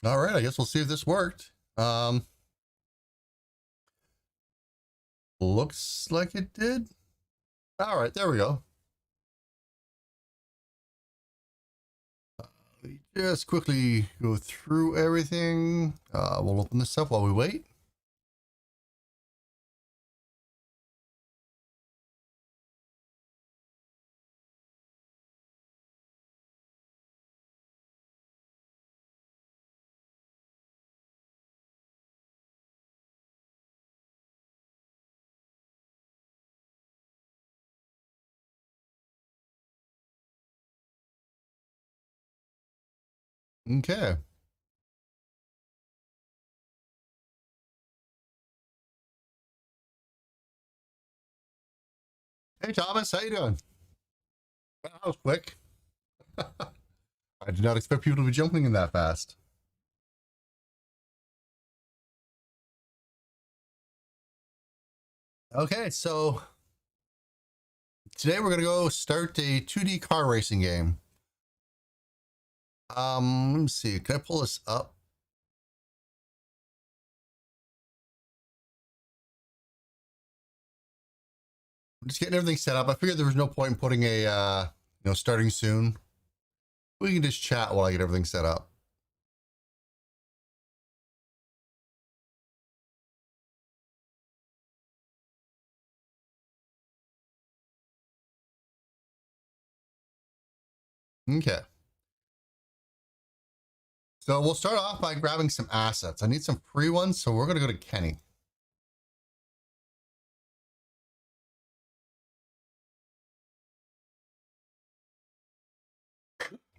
All right, I guess we'll see if this worked. Looks like it did. All right, there we go. Let me just quickly go through everything. We'll open this up while we wait. Okay. Hey Thomas, how you doing? Well, that was quick. I did not expect people to be jumping in that fast. Okay, so today we're gonna go start a 2D car racing game. Let me see. Can I pull this up? I'm just getting everything set up. I figured there was no point in putting a starting soon. We can just chat while I get everything set up. Okay. So we'll start off by grabbing some assets. I need some free ones, so we're going to go to Kenny.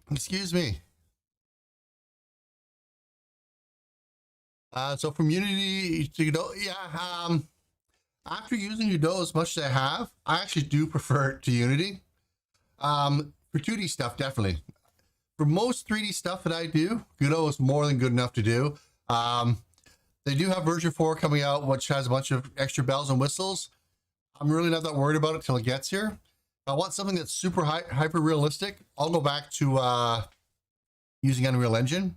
Excuse me. So from Unity to Godot, yeah. After using Godot as much as I have, I actually do prefer it to Unity. For 2D stuff, definitely. For most 3D stuff that I do, Godot is more than good enough to do. They do have version 4 coming out, which has a bunch of extra bells and whistles. I'm really not that worried about it till it gets here. If I want something that's super hyper realistic, I'll go back to using Unreal Engine,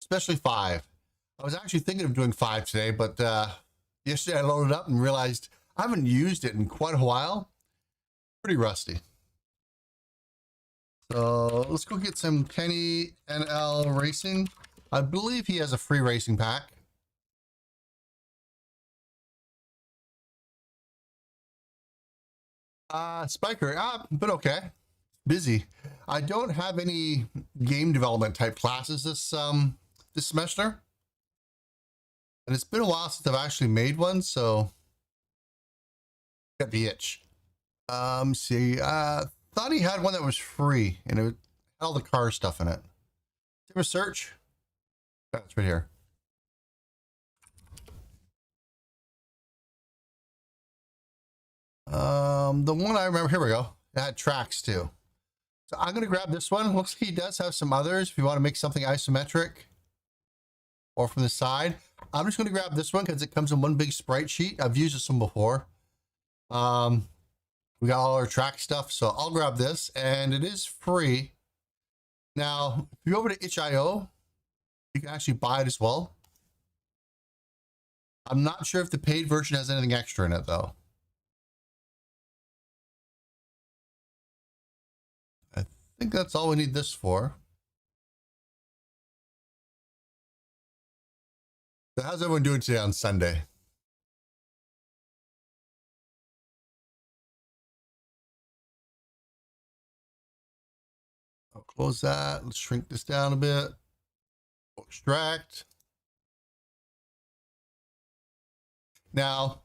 especially 5. I was actually thinking of doing 5 today, but yesterday I loaded up and realized I haven't used it in quite a while. Pretty rusty. So let's go get some Kenny NL Racing. I believe he has a free racing pack. Spiker, but okay. Busy. I don't have any game development type classes this semester. And it's been a while since I've actually made one, so got the itch. See, thought he had one that was free and it had all the car stuff in it. Give a search. That's right here. The one I remember, here we go. It had tracks too. So I'm going to grab this one. Looks like he does have some others if you want to make something isometric or from the side. I'm just going to grab this one because it comes in one big sprite sheet. I've used this one before. We got all our track stuff, so I'll grab this, and it is free. Now, if you go over to itch.io, you can actually buy it as well. I'm not sure if the paid version has anything extra in it, though. I think that's all we need this for. So how's everyone doing today on Sunday? I'll close that. Let's shrink this down a bit. Extract. Now,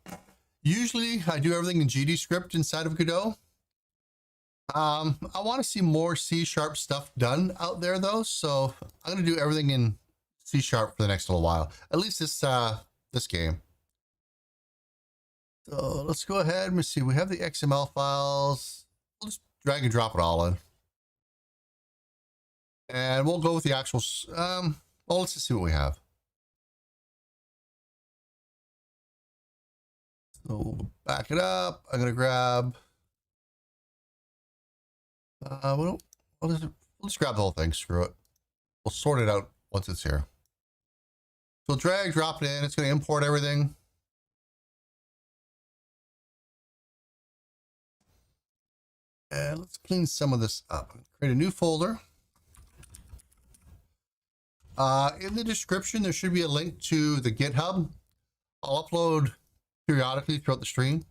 usually I do everything in gdscript inside of Godot. I want to see more C# stuff done out there though, so I'm going to do everything in C# for the next little while. At least this game. So let's go ahead and see. We have the XML files. We'll just drag and drop it all in. And we'll go with the actual, well, let's just see what we have. So we'll back it up. I'm going to grab, we'll just grab the whole thing. Screw it. We'll sort it out once it's here. So drag, drop it in. It's going to import everything. And let's clean some of this up. Create a new folder. In the description, there should be a link to the GitHub. I'll upload periodically throughout the stream.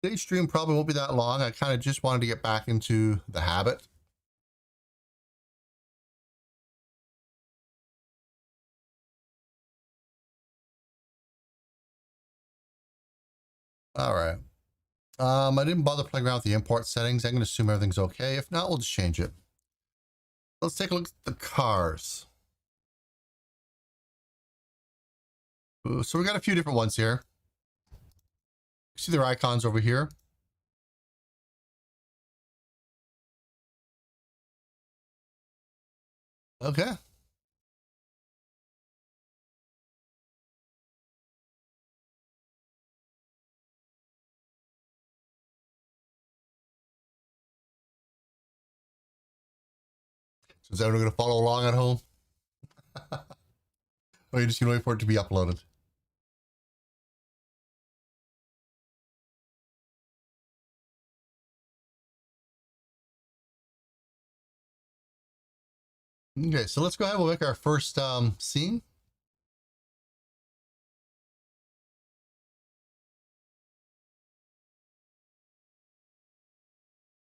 Today's stream probably won't be that long. I kind of just wanted to get back into the habit. All right. I didn't bother playing around with the import settings. I'm going to assume everything's okay. If not, we'll just change it. Let's take a look at the cars. So we got a few different ones here. See their icons over here. Okay. So is everyone going to follow along at home? Or are you just going to wait for it to be uploaded? Okay, so let's go ahead. We'll make our first scene.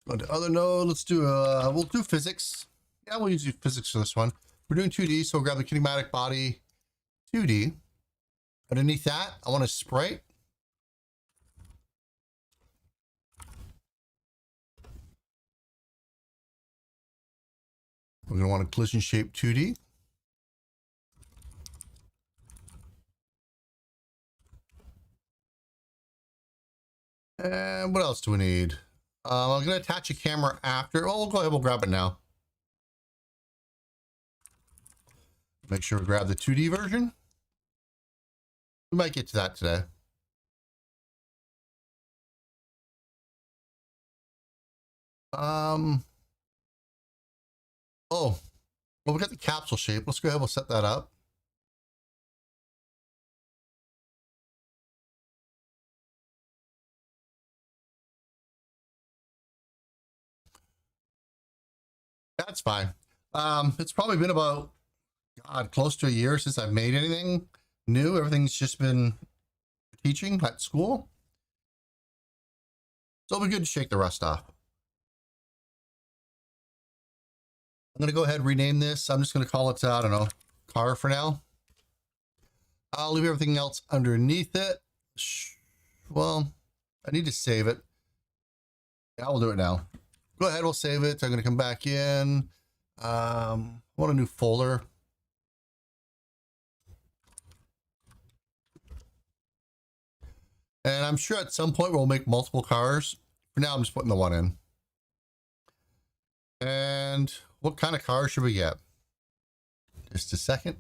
Go to other node. Let's do we'll do physics. Yeah, we'll use physics for this one. We're doing 2D, so we'll grab the kinematic body 2D. Underneath that, I want a sprite. We're going to want a collision shape 2D. And what else do we need? I'm going to attach a camera after. Oh, we'll go ahead. We'll grab it now. Make sure we grab the 2D version. We might get to that today. Oh, well, we got the capsule shape. Let's go ahead. We'll set that up. That's fine. It's probably been about, God, close to a year since I've made anything new. Everything's just been teaching at school. So it'll be good to shake the rust off. I'm going to go ahead and rename this. I'm just going to call it, I don't know, car for now. I'll leave everything else underneath it. Well, I need to save it. Yeah, we'll do it now. Go ahead, we'll save it. I'm going to come back in. I want a new folder. And I'm sure at some point we'll make multiple cars. For now, I'm just putting the one in. And what kind of car should we get? Just a second.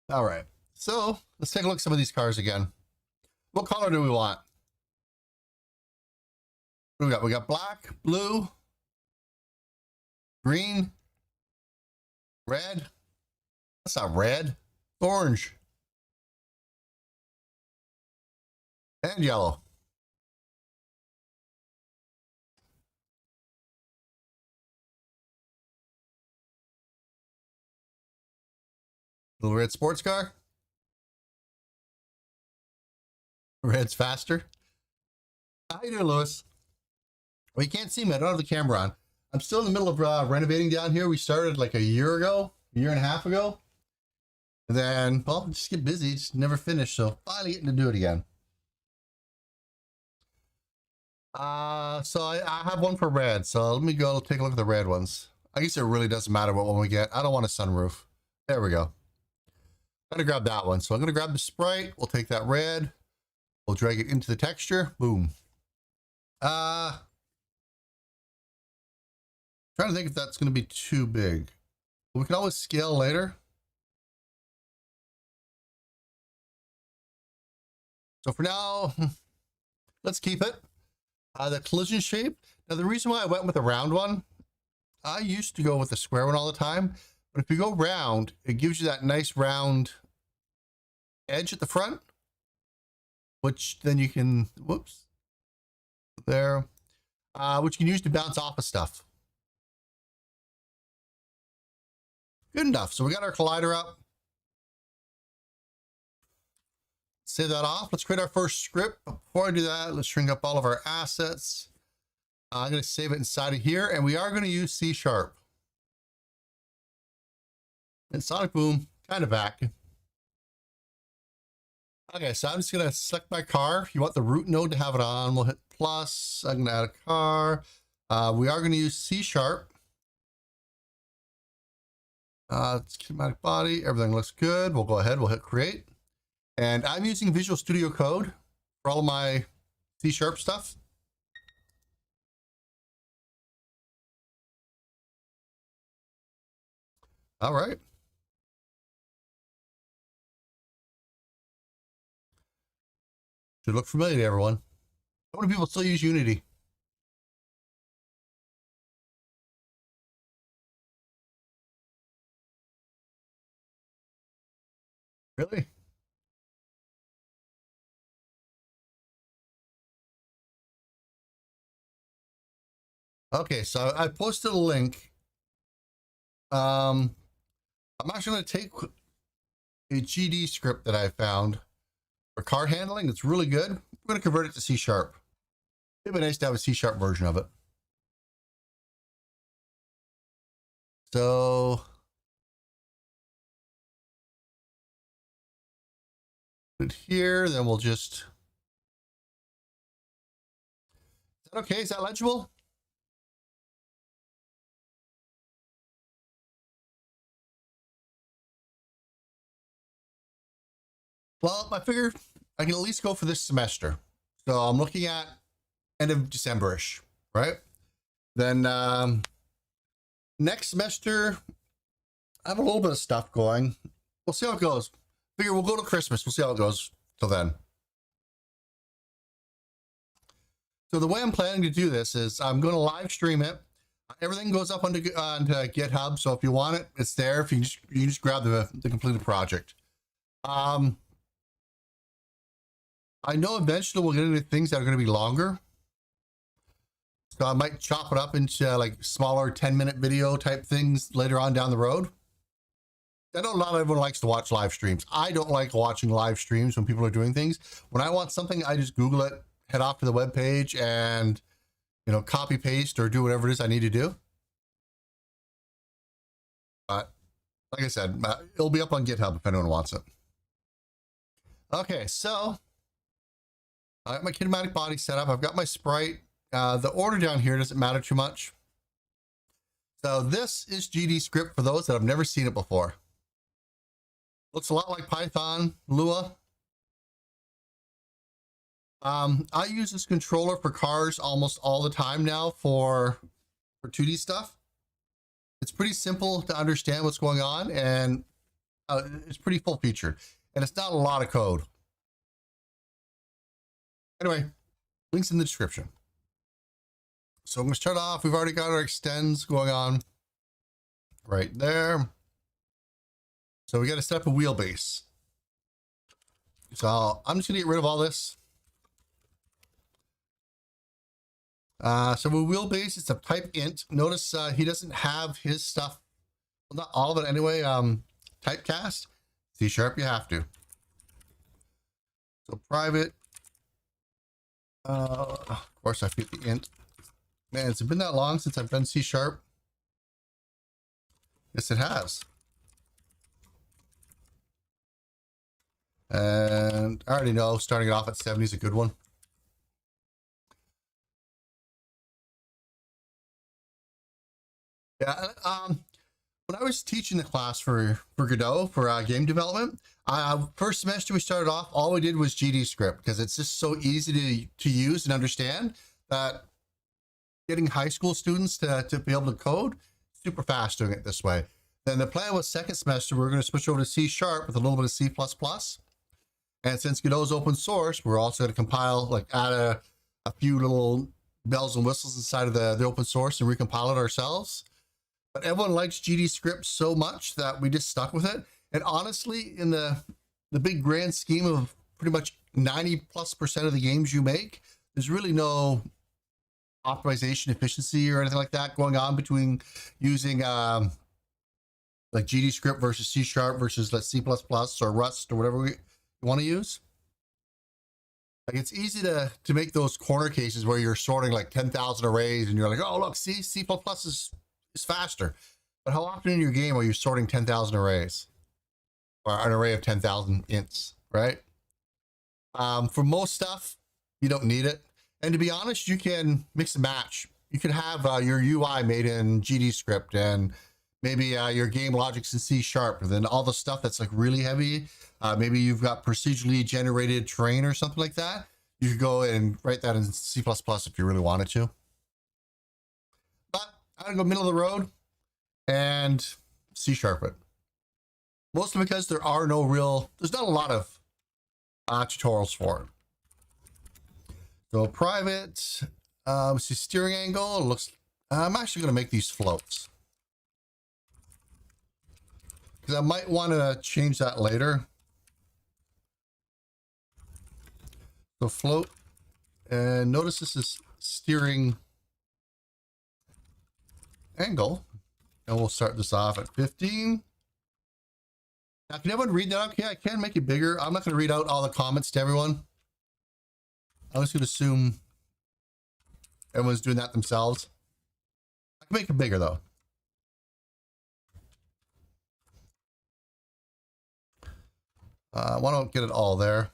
All right. So let's take a look at some of these cars again. What color do we want? What do we got? We got black, blue, green, red. That's not red. Orange. And yellow. Little red sports car. Red's faster. How you doing, Lewis? Well, you can't see me. I don't have the camera on. I'm still in the middle of renovating down here. We started like a year and a half ago. And then, well, just get busy. Just never finish. So finally getting to do it again. So I have one for red. So let me go take a look at the red ones. I guess it really doesn't matter what one we get. I don't want a sunroof. There we go. I'm going to grab that one. So I'm going to grab the sprite. We'll take that red. We'll drag it into the texture. Boom. Trying to think if that's going to be too big. We can always scale later. So for now, let's keep it. The collision shape. Now, the reason why I went with a round one I used to go with the square one all the time, but if you go round, it gives you that nice round edge at the front, which then you can, whoops, there, which you can use to bounce off of stuff. Good enough. So we got our collider up. Save that off. Let's create our first script. Before I do that, let's shrink up all of our assets. I'm going to save it inside of here, and we are going to use C#. And Sonic Boom, kind of back. Okay, so I'm just going to select my car. You want the root node to have it on. We'll hit plus. I'm going to add a car. We are going to use C#. It's schematic body. Everything looks good. We'll go ahead. We'll hit create. And I'm using Visual Studio Code for all of my C# stuff. All right. Should look familiar to everyone. How many people still use Unity? Really? Okay, so I posted a link. I'm actually going to take a gdscript that I found for car handling. It's really good. I'm going to convert it to C#. It'd be nice to have a C# version of it. So put it here, then we'll just, is that okay? Is that legible? Well, I figure I can at least go for this semester. So I'm looking at end of December-ish, right? Then next semester, I have a little bit of stuff going. We'll see how it goes. Figure we'll go to Christmas. We'll see how it goes till then. So the way I'm planning to do this is I'm going to live stream it. Everything goes up onto GitHub. So if you want it, it's there. If you just grab the completed project. I know eventually we'll get into things that are going to be longer. So I might chop it up into like smaller 10-minute video type things later on down the road. I know not everyone likes to watch live streams. I don't like watching live streams when people are doing things. When I want something, I just Google it, head off to the web page, and copy paste or do whatever it is I need to do. But like I said, it'll be up on GitHub if anyone wants it. Okay, so I got my kinematic body set up. I've got my sprite. The order down here doesn't matter too much. So this is gdscript for those that have never seen it before. Looks a lot like Python, Lua. I use this controller for cars almost all the time now for 2D stuff. It's pretty simple to understand what's going on, and it's pretty full featured, and it's not a lot of code. Anyway, links in the description. So I'm going to start off. We've already got our extends going on right there. So we got to set up a wheelbase. So I'm just going to get rid of all this. So with wheelbase, it's a type int. Notice he doesn't have his stuff, well, not all of it anyway, typecast. C# you have to. So private. Of course I fit the int. Man, it's been that long since I've done C#. Yes, it has. And I already know starting it off at 70 is a good one. Yeah, when I was teaching the class for Godot for game development, first semester we started off, all we did was gdscript because it's just so easy to use and understand that getting high school students to be able to code, super fast doing it this way. Then the plan was second semester, we're going to switch over to C# with a little bit of C++. And since Godot is open source, we're also going to compile, like add a few little bells and whistles inside of the open source and recompile it ourselves. but everyone likes gdscript so much that we just stuck with it. And honestly, in the big grand scheme of pretty much 90+% of the games you make, there's really no optimization efficiency or anything like that going on between using like gdscript versus C# versus let's C++ or Rust or whatever you want to use. Like it's easy to make those corner cases where you're sorting like 10,000 arrays and you're like, oh look, C++ is faster. But how often in your game are you sorting 10,000 arrays or an array of 10,000 ints, right? For most stuff, you don't need it. And to be honest, you can mix and match. You can have your UI made in gdscript and maybe your game logic's in C#, and then all the stuff that's like really heavy. Maybe you've got procedurally generated terrain or something like that. You could go and write that in C++ if you really wanted to. But I'm gonna go middle of the road and C# it. Mostly because there's not a lot of tutorials for it. So private, see steering angle, it looks, I'm actually gonna make these floats. Because I might want to change that later. So float, and notice this is steering angle, and we'll start this off at 15. Now, can everyone read that? Okay, I can make it bigger. I'm not going to read out all the comments to everyone. I'm just going to assume everyone's doing that themselves. I can make it bigger though. Why don't get it all there?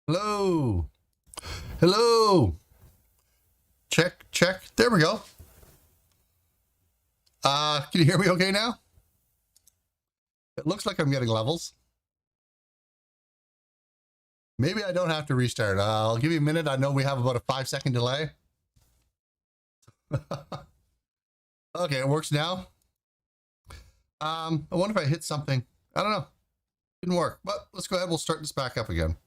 Hello. Hello. Check, check. There we go. Can you hear me okay now? It looks like I'm getting levels. Maybe I don't have to restart. I'll give you a minute. I know we have about a 5-second delay. Okay, it works now. I wonder if I hit something. I don't know. Didn't work, but let's go ahead. We'll start this back up again.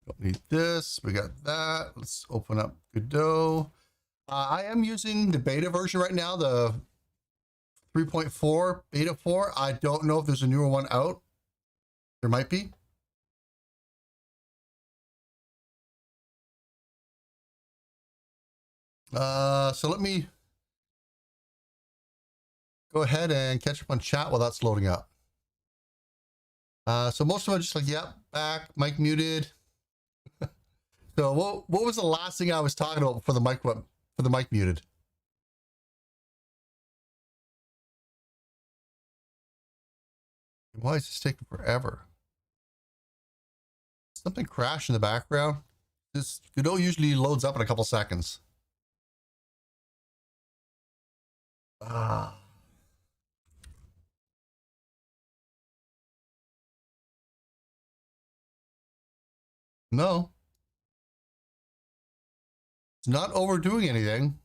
Don't need this. We got that. Let's open up Godot. I am using the beta version right now, the 3.4 beta 4. I don't know if there's a newer one out. There might be. So let me go ahead and catch up on chat while that's loading up. So most of them are just like, yep, back, mic muted. So what was the last thing I was talking about for the mic muted? Why is this taking forever? Something crashed in the background. This Godot usually loads up in a couple seconds. No. It's not overdoing anything.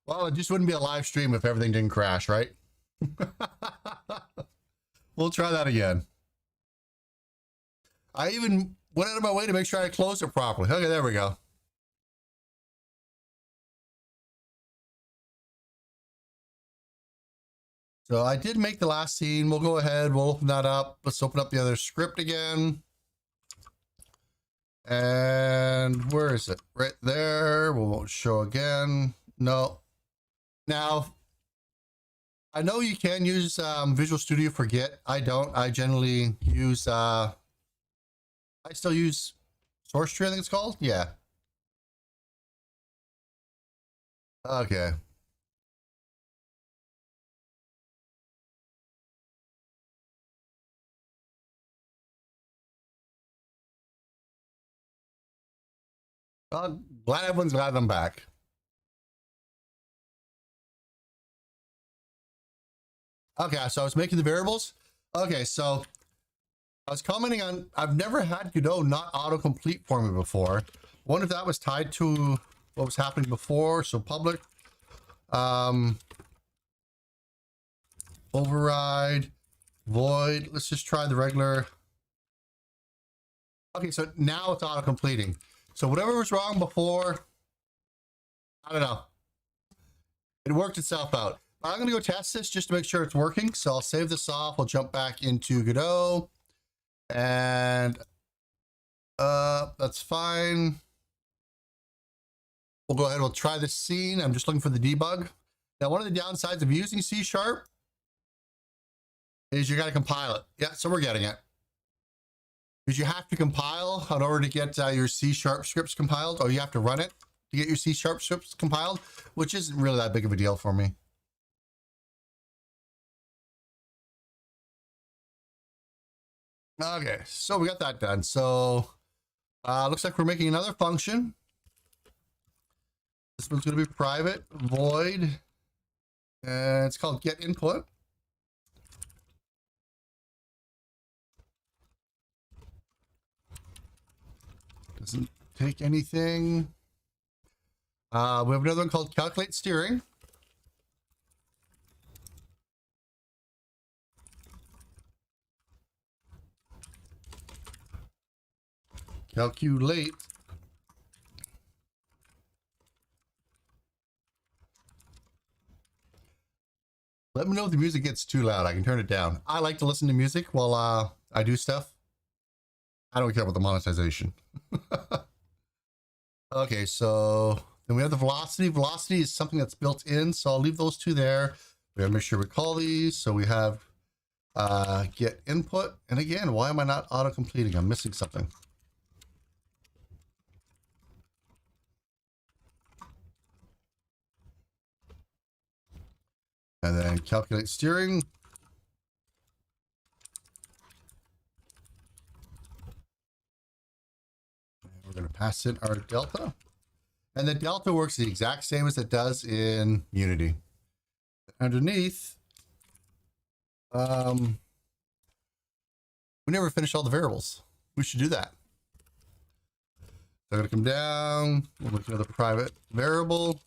Well, it just wouldn't be a live stream if everything didn't crash, right? We'll try that again. I even went out of my way to make sure I closed it properly. Okay, there we go. So I did make the last scene. We'll go ahead. We'll open that up. Let's open up the other script again. And where is it? Right there. We won't show again. No. Now, I know you can use Visual Studio for Git. I don't. I generally use, I still use Source Tree, I think it's called. Yeah. Okay. Well, glad everyone's glad I'm back. Okay, so I was making the variables. Okay, so I was commenting on, I've never had Godot not autocomplete for me before. I wonder if that was tied to what was happening before. So public, override, void. Let's just try the regular. Okay, so now it's auto-completing. So whatever was wrong before, I don't know. It worked itself out. I'm gonna go test this just to make sure it's working. So I'll save this off. We'll jump back into Godot. And that's fine. We'll go ahead, we'll try this scene. I'm just looking for the debug. Now, one of the downsides of using C# is you gotta compile it. Yeah, so we're getting it. Because you have to compile in order to get your C# scripts compiled, or you have to run it to get your C# scripts compiled, which isn't really that big of a deal for me. Okay, so we got that done. So looks like we're making another function. This one's going to be private, void, and it's called get input. Doesn't take anything. We have another one called calculate steering. Calculate. Let me know if the music gets too loud. I can turn it down. I like to listen to music while I do stuff. I don't care about the monetization. Okay, so then we have the velocity. Velocity is something that's built in, so I'll leave those two there. We gotta make sure we call these. So we have get input. And again, why am I not auto-completing? I'm missing something. And then calculate steering. And we're going to pass in our delta. And the delta works the exact same as it does in Unity. Underneath, we never finished all the variables. We should do that. So I'm going to come down. We'll make another private variable.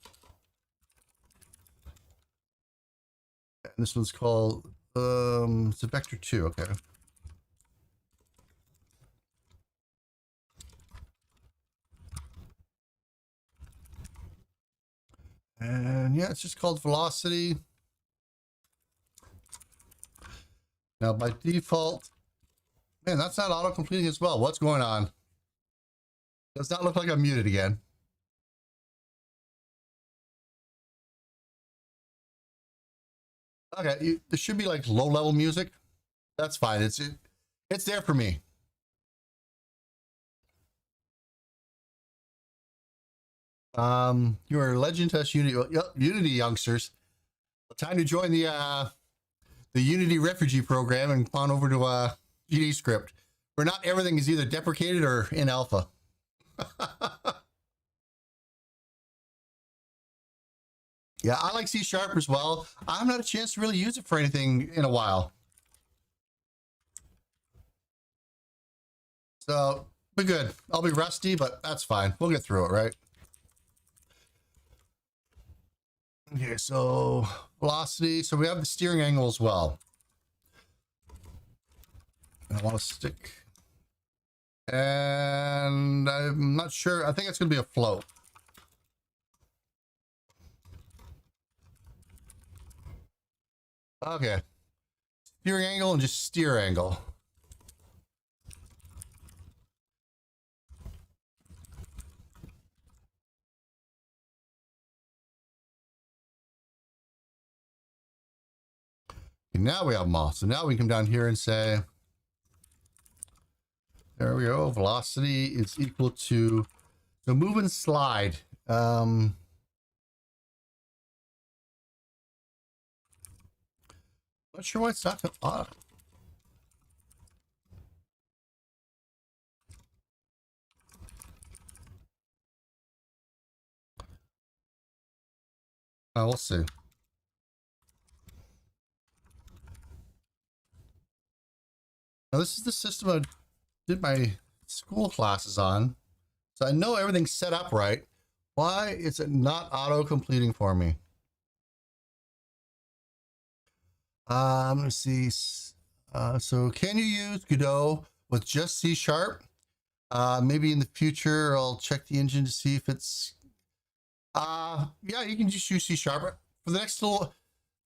And this one's called, it's a vector 2. Okay. And yeah, it's just called velocity. Now by default, man, that's not auto completing as well. What's going on? Does not look like I'm muted again. Okay, there should be like low level music. That's fine. It's there for me. You're a legend test Unity. Yep, Unity youngsters. Time to join the Unity refugee program and come on over to gdscript, where not everything is either deprecated or in alpha. Yeah, I like C# as well. I haven't had a chance to really use it for anything in a while. So, but good. I'll be rusty, but that's fine. We'll get through it, right? Okay, so velocity. So we have the steering angle as well. I want to stick. And I'm not sure. I think it's going to be a float. Okay. Steering angle and just steer angle. And now we have them all. So now we come down here and say, there we go. Velocity is equal to, so move and slide. Not sure why it's not auto. We'll see. Now this is the system I did my school classes on, so I know everything's set up right. Why is it not auto completing for me? Let me see. So can you use Godot with just C#? Maybe in the future I'll check the engine to see if it's yeah, you can just use C# for the next little.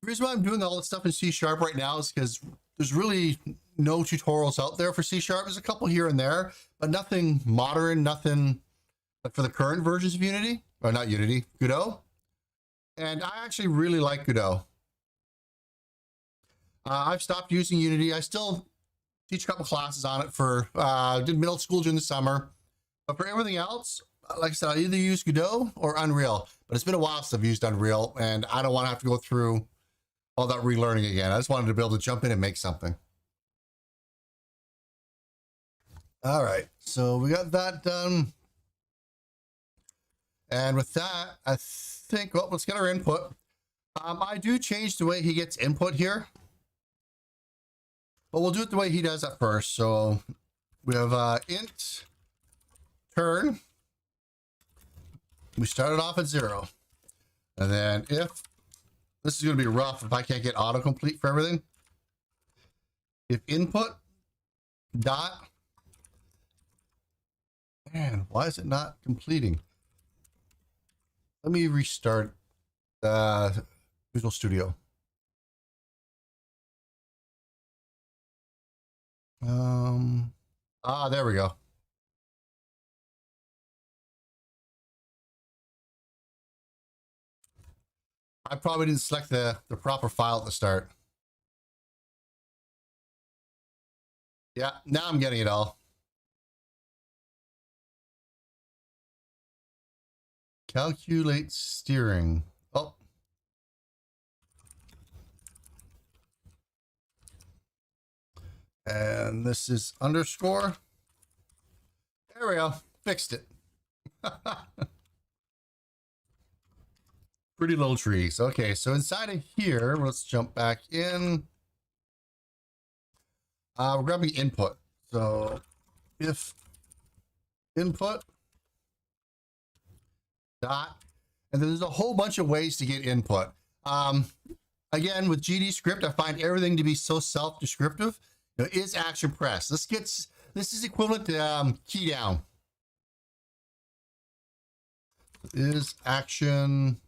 The reason why I'm doing all this stuff in C# right now is because there's really no tutorials out there for C#. There's a couple here and there, but nothing modern, nothing like for the current versions of Unity, or not Unity, Godot. And I actually really like Godot. I've stopped using Unity. I still teach a couple classes on it for, did middle school during the summer. But for everything else, like I said, I either use Godot or Unreal. But it's been a while since I've used Unreal, and I don't want to have to go through all that relearning again. I just wanted to be able to jump in and make something. All right, so we got that done. And with that, I think, well, let's get our input. I do change the way he gets input here, but we'll do it the way he does at first. So we have int turn. We started off at 0. And then if, this is going to be rough if I can't get autocomplete for everything. If input dot, man, why is it not completing? Let me restart Visual Studio. There we go. I probably didn't select the proper file at the start. Yeah, now I'm getting it all. Calculate steering. Oh. And this is underscore. There we go. Fixed it. Pretty little trees. Okay, so inside of here, let's jump back in. We're grabbing input. So if input dot, and then there's a whole bunch of ways to get input. Again, with gdscript, I find everything to be so self-descriptive. You know, is action press. This is equivalent to key down. Is action.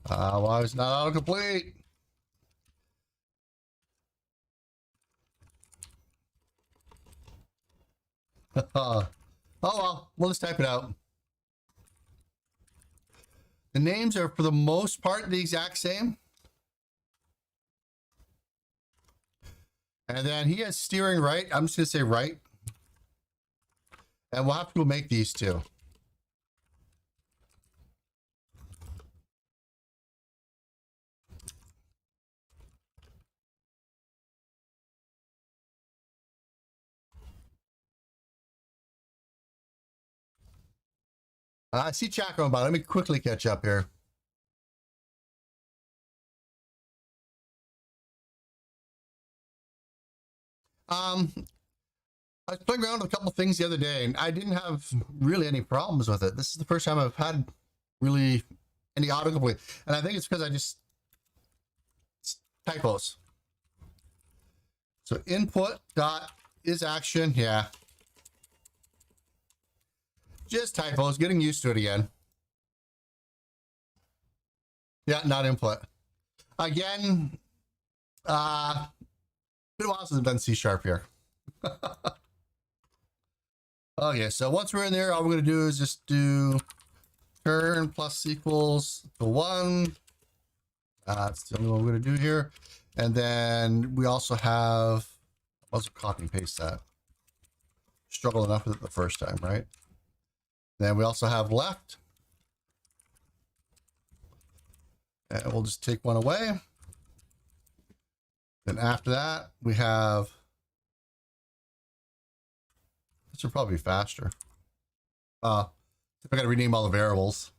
Why is not autocomplete? Oh well, we'll just type it out. The names are for the most part the exact same. And then he has steering right. I'm just gonna say right. And we'll have to go make these two. I see chat going by. Let me quickly catch up here. I was playing around with a couple things the other day, and I didn't have really any problems with it. This is the first time I've had really any autocomplete, and I think it's because I just typos. So input dot is action, yeah. Just typos, getting used to it again. Yeah, not input. Again, been a while since I've done C# here. Okay, so once we're in there, all we're gonna do is just do turn plus equals to 1. That's the only one we're gonna do here. And then we also have, I'll also copy and paste that. Struggled enough with it the first time, right? Then we also have left. And we'll just take one away. Then after that, we have, this will probably be faster. I gotta rename all the variables.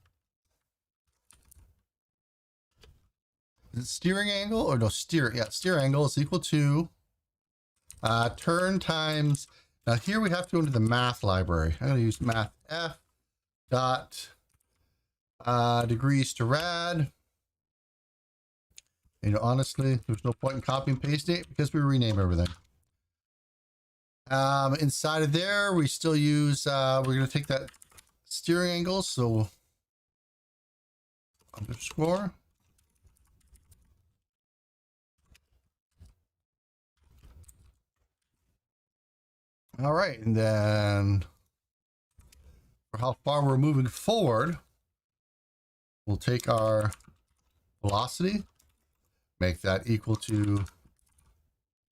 Is it steering angle or no steer? Yeah, steer angle is equal to turn times. Now here we have to go into the math library. I'm gonna use math f dot degrees to rad. You know, honestly, there's no point in copying and pasting it because we rename everything. Inside of there, we still use, we're going to take that steering angle. So underscore. All right. And then for how far we're moving forward, we'll take our velocity, make that equal to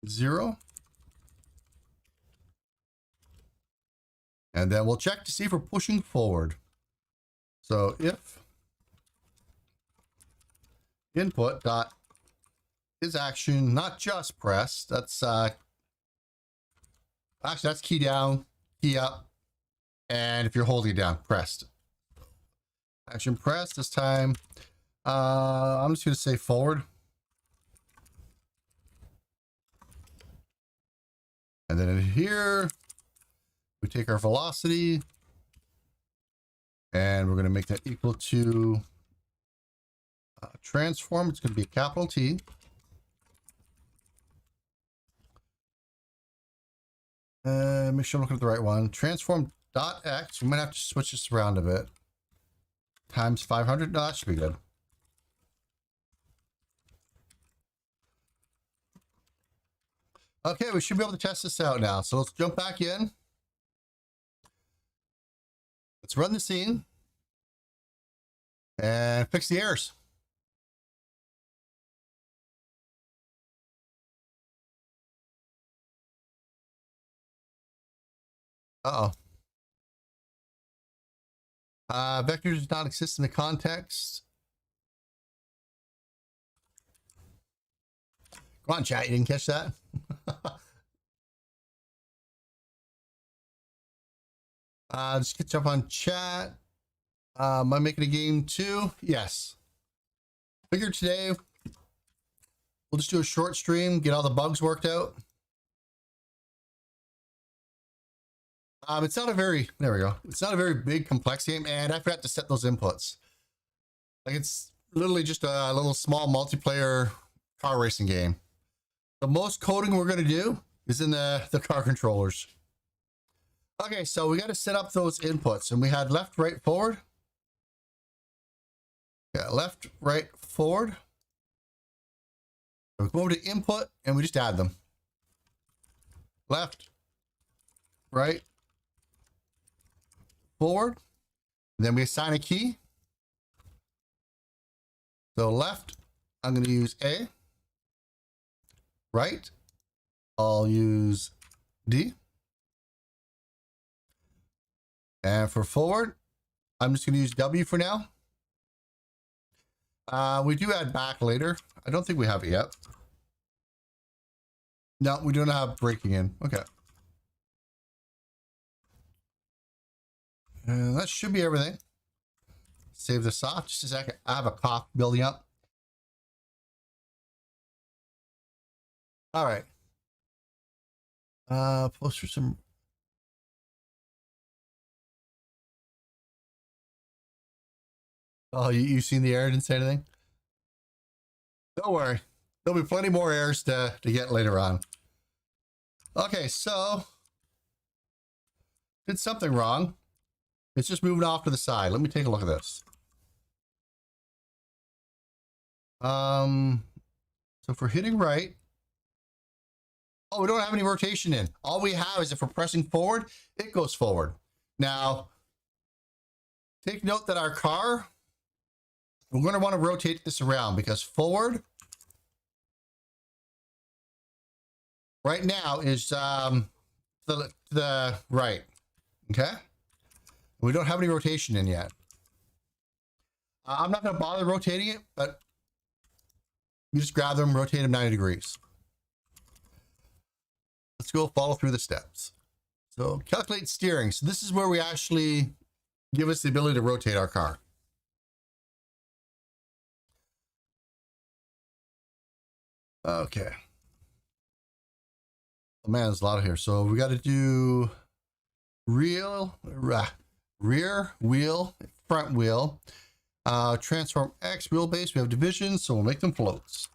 0. And then we'll check to see if we're pushing forward. So if input dot is action, not just press, that's actually that's key down, key up, and if you're holding it down, pressed. Action press this time. I'm just going to say forward. And then in here, we take our velocity and we're going to make that equal to transform. It's going to be a capital T. Make sure I'm looking at the right one. Transform dot X. We might have to switch this around a bit. Times 500. No, that should be good. Okay, we should be able to test this out now. So let's jump back in. Let's run the scene and fix the errors. Uh-oh. Vector does not exist in the context. Come on, chat. You didn't catch that? Just jump on chat. Am I making a game too? Yes. Figured today we'll just do a short stream, get all the bugs worked out. It's not a very, there we go. It's not a very big, complex game, and I forgot to set those inputs. Like, it's literally just a little small multiplayer car racing game. The most coding we're going to do is in the car controllers. Okay, so we got to set up those inputs, and we had left, right, forward. Yeah, left, right, forward. So we go over to input, and we just add them. Left, right, forward. And then we assign a key. So left, I'm going to use A. Right, I'll use D. And for forward, I'm just going to use W for now. We do add back later. I don't think we have it yet. No, we don't have braking in. Okay. And that should be everything. Save this off. Just a second. I have a cough building up. All right. Post for some. Oh, you seen the error? Didn't say anything? Don't worry. There'll be plenty more errors to get later on. Okay, so did something wrong. It's just moving off to the side. Let me take a look at this. So if we're hitting right, oh, we don't have any rotation in. All we have is if we're pressing forward, it goes forward. Now, take note that our car, we're going to want to rotate this around because forward right now is the right. Okay. We don't have any rotation in yet. I'm not going to bother rotating it, but you just grab them, rotate them 90 degrees. Let's go follow through the steps. So calculate steering. So this is where we actually give us the ability to rotate our car. Okay. Oh man, there's a lot of here. So we got to do rear wheel, front wheel, transform X wheelbase. We have divisions, so we'll make them floats.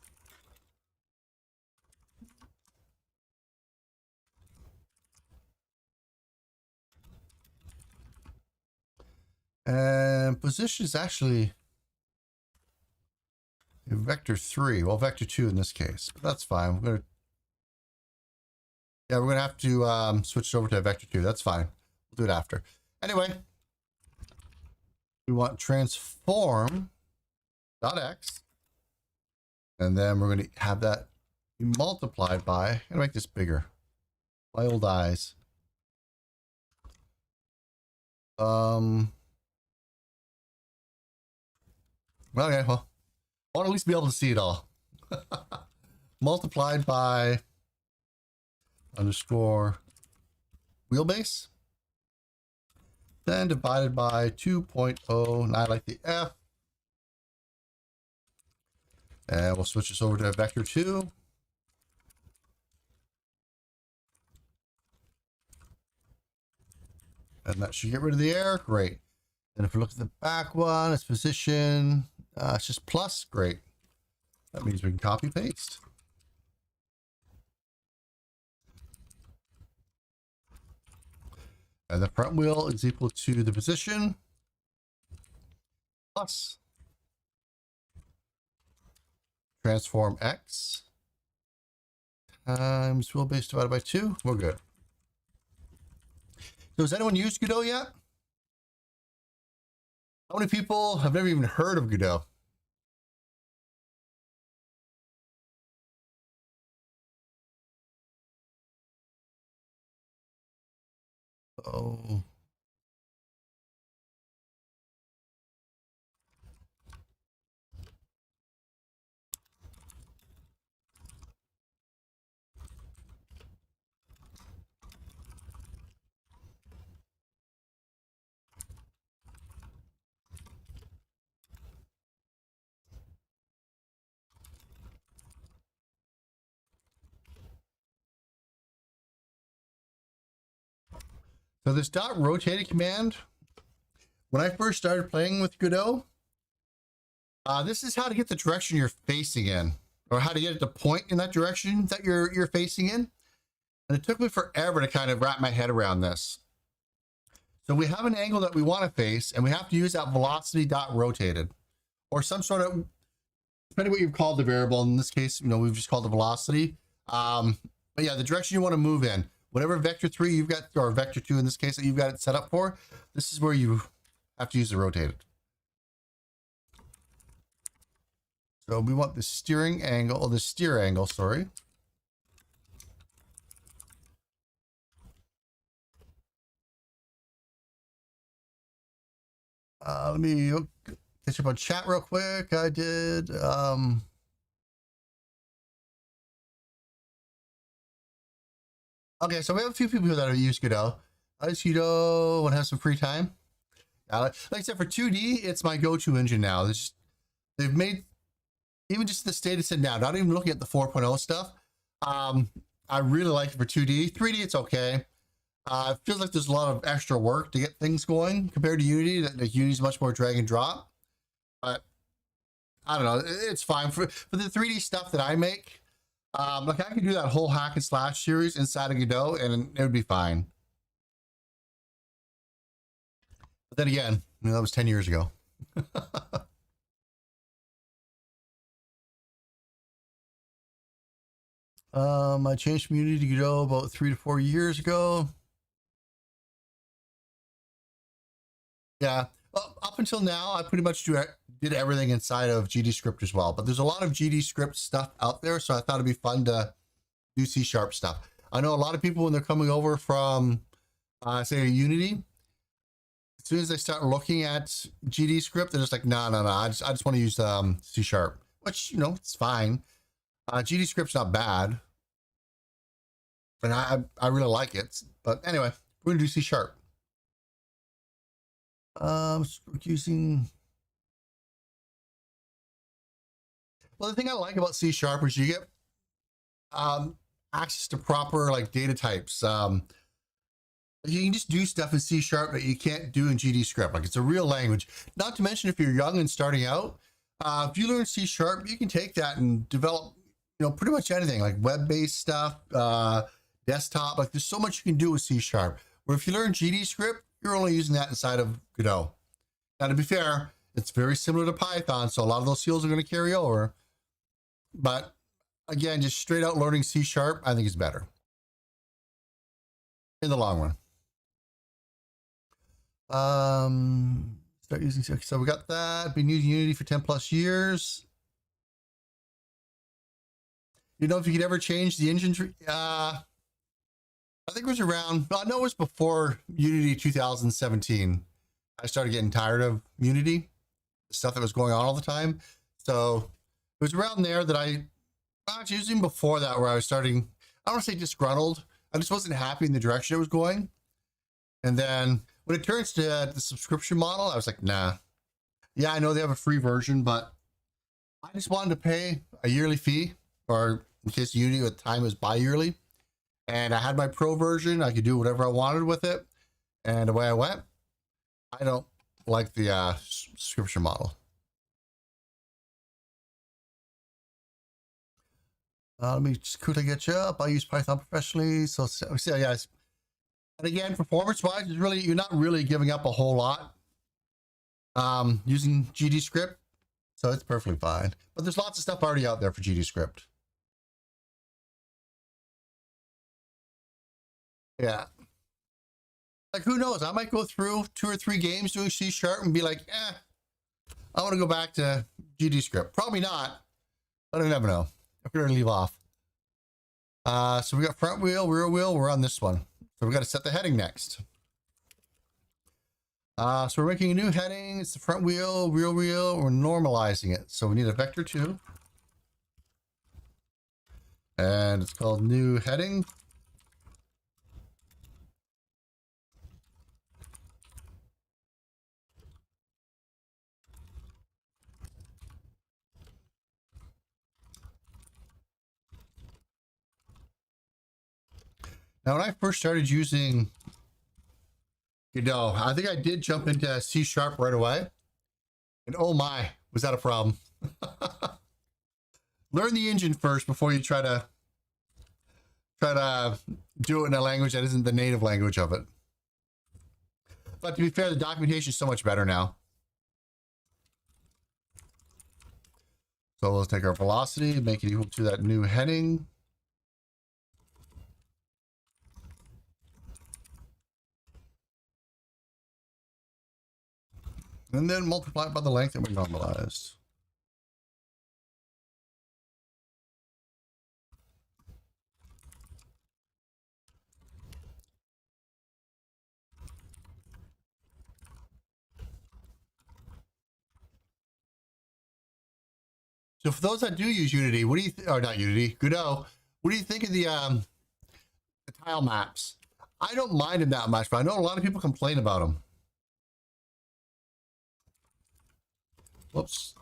And position is actually vector 3. Well, vector 2 in this case, but that's fine. We're gonna have to switch over to vector 2. That's fine. We'll do it after. Anyway, we want transform dot X, and then we're going to have that be multiplied by. I'm gonna make this bigger. My old eyes. Okay, well, I want to at least be able to see it all. Multiplied by underscore wheelbase. Then divided by 2.0, and I like the F. And we'll switch this over to vector 2. And that should get rid of the error. Great. And if we look at the back one, its position, it's just plus. Great. That means we can copy paste. And the front wheel is equal to the position plus transform X times wheelbase divided by 2. We're good. So has anyone used Godot yet? How many people have never even heard of Godot? Oh. So this dot rotated command, when I first started playing with Godot, this is how to get the direction you're facing in, or how to get it to point in that direction that you're facing in. And it took me forever to kind of wrap my head around this. So we have an angle that we want to face, and we have to use that velocity dot rotated, or some sort of, depending what you've called the variable. In this case, you know, we've just called the velocity. But yeah, the direction you want to move in, whatever vector 3 you've got, or vector 2 in this case that you've got it set up for, this is where you have to use the rotated. So we want the steering angle, or the steer angle, sorry. Let me catch up on chat real quick. I did. Okay, so we have a few people that have used Godot. I use Godot when I have some free time. Like I said, for 2D, it's my go-to engine now. They've made, even just the state it's in now, not even looking at the 4.0 stuff. I really like it for 2D. 3D, it's okay. It feels like there's a lot of extra work to get things going compared to Unity. That Unity is much more drag and drop. But I don't know, it's fine for the 3D stuff that I make. Like I could do that whole hack and slash series inside of Godot, and it would be fine. But then again, you know, that was 10 years ago. I changed from Unity to Godot about 3 to 4 years ago. Yeah, well, up until now, I pretty much did everything inside of gdscript as well. But there's a lot of gdscript stuff out there, so I thought it'd be fun to do C# stuff. I know a lot of people when they're coming over from, say, Unity, as soon as they start looking at gdscript, they're just like, no. I just want to use C#, which, you know, it's fine. gdscript's not bad, and I really like it. But anyway, we're gonna do C#. Using. Well, the thing I like about C# is you get access to proper like data types. You can just do stuff in C# that you can't do in gdscript. Like it's a real language. Not to mention if you're young and starting out, if you learn C#, you can take that and develop, you know, pretty much anything like web-based stuff, desktop. Like there's so much you can do with C#. Where if you learn gdscript, you're only using that inside of Godot. Now, to be fair, it's very similar to Python, so a lot of those skills are going to carry over. But again, just straight out learning C#, I think is better in the long run. Start using, so we got that. Been using Unity for 10 plus years. You know, if you could ever change the engine tree, I think it was around, I know it was before Unity 2017. I started getting tired of Unity, the stuff that was going on all the time. So it was around there that I was using before that, where I was starting, I don't want to say disgruntled. I just wasn't happy in the direction it was going. And then when it turns to the subscription model, I was like, nah. Yeah, I know they have a free version, but I just wanted to pay a yearly fee, or in case Unity at the time was bi-yearly. And I had my pro version. I could do whatever I wanted with it. And away I went. I don't like the subscription model. Let me just quickly get you up. I use Python professionally. So yeah, and again, performance-wise, you're not really giving up a whole lot using gdscript. So it's perfectly fine. But there's lots of stuff already out there for gdscript. Yeah. Like, who knows? I might go through 2 or 3 games doing C# and be like, I want to go back to gdscript. Probably not, but I never know. I'm going to leave off. So we got front wheel, rear wheel. We're on this one. So we got to set the heading next. So we're making a new heading. It's the front wheel, rear wheel. We're normalizing it. So we need a vector 2. And it's called new heading. Now, when I first started using Godot. I think I did jump into C# right away. And oh my, was that a problem? Learn the engine first before you try to do it in a language that isn't the native language of it. But to be fair, the documentation is so much better now. So let's take our velocity, make it equal to that new heading. And then multiply it by the length that we normalized. So for those that do use Unity, what do you or not Unity, Godot, what do you think of the tile maps? I don't mind them that much, but I know a lot of people complain about them. Whoops.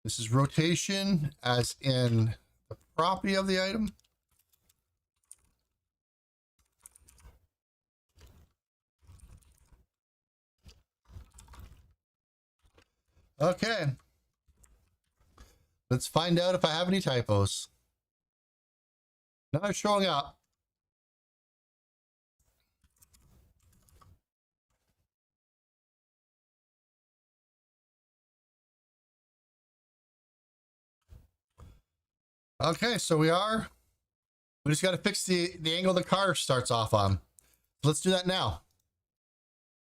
This is rotation as in the property of the item. Okay. Let's find out if I have any typos. Not showing up. Okay, so we just got to fix the angle the car starts off on. So let's do that now.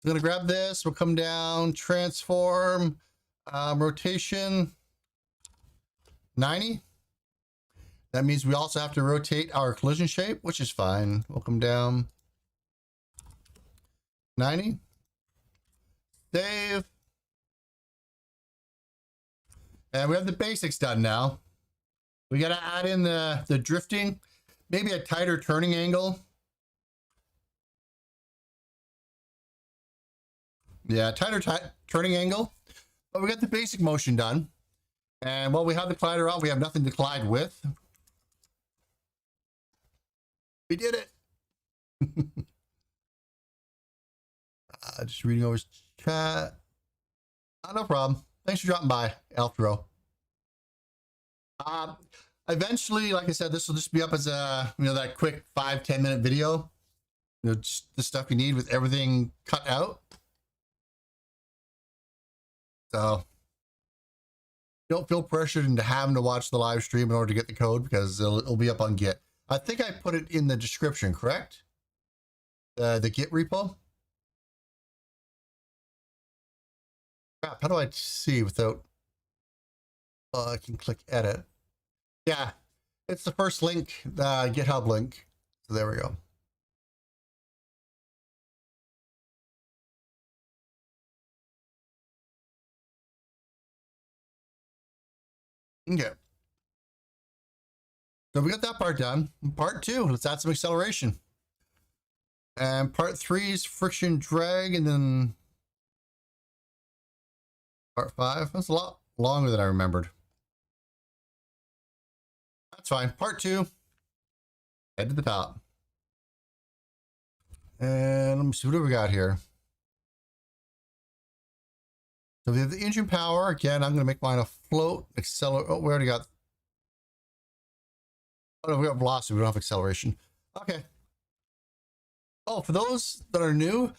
I'm gonna grab this, we'll come down, transform, rotation 90. That means we also have to rotate our collision shape, which is fine. We'll come down 90. Save. And we have the basics done now. We got to add in the drifting, maybe a tighter turning angle. Yeah, tighter turning angle. But we got the basic motion done. And while we have the collider out, we have nothing to collide with. We did it. Just reading over his chat. No problem. Thanks for dropping by, Althro. Eventually, like I said, this will just be up as a, that quick 5-10 minute video. Just the stuff you need with everything cut out. So don't feel pressured into having to watch the live stream in order to get the code, because it'll be up on Git. I think I put it in the description, correct? The Git repo. Crap, how do I see without? I can click edit. Yeah, it's the first link, the GitHub link. So there we go. Okay. So we got that part done. Part 2, let's add some acceleration. And part 3 is friction drag, and then part 5. That's a lot longer than I remembered. That's fine. Part 2. Head to the top. And let me see what do we got here. So we have the engine power. Again, I'm going to make mine a float. Accelerate. Oh, we already got. Oh, no, we got velocity. We don't have acceleration. Okay. Oh, for those that are new,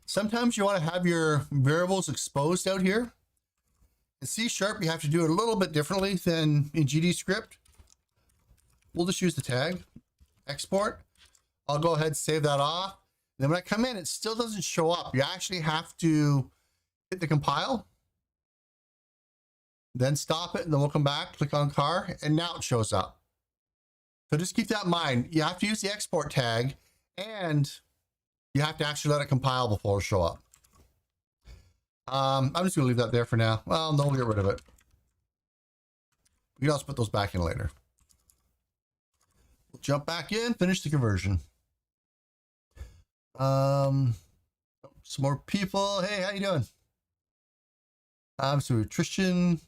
sometimes you want to have your variables exposed out here. In C#, you have to do it a little bit differently than in gdscript. We'll just use the tag, export. I'll go ahead and save that off. And then when I come in, it still doesn't show up. You actually have to hit the compile, then stop it, and then we'll come back, click on car, and now it shows up. So just keep that in mind. You have to use the export tag, and you have to actually let it compile before it show up. I'm just going to leave that there for now. Well, no, we'll get rid of it. We can also put those back in later. We'll jump back in, finish the conversion. Some more people. Hey, how you doing? So Tristan,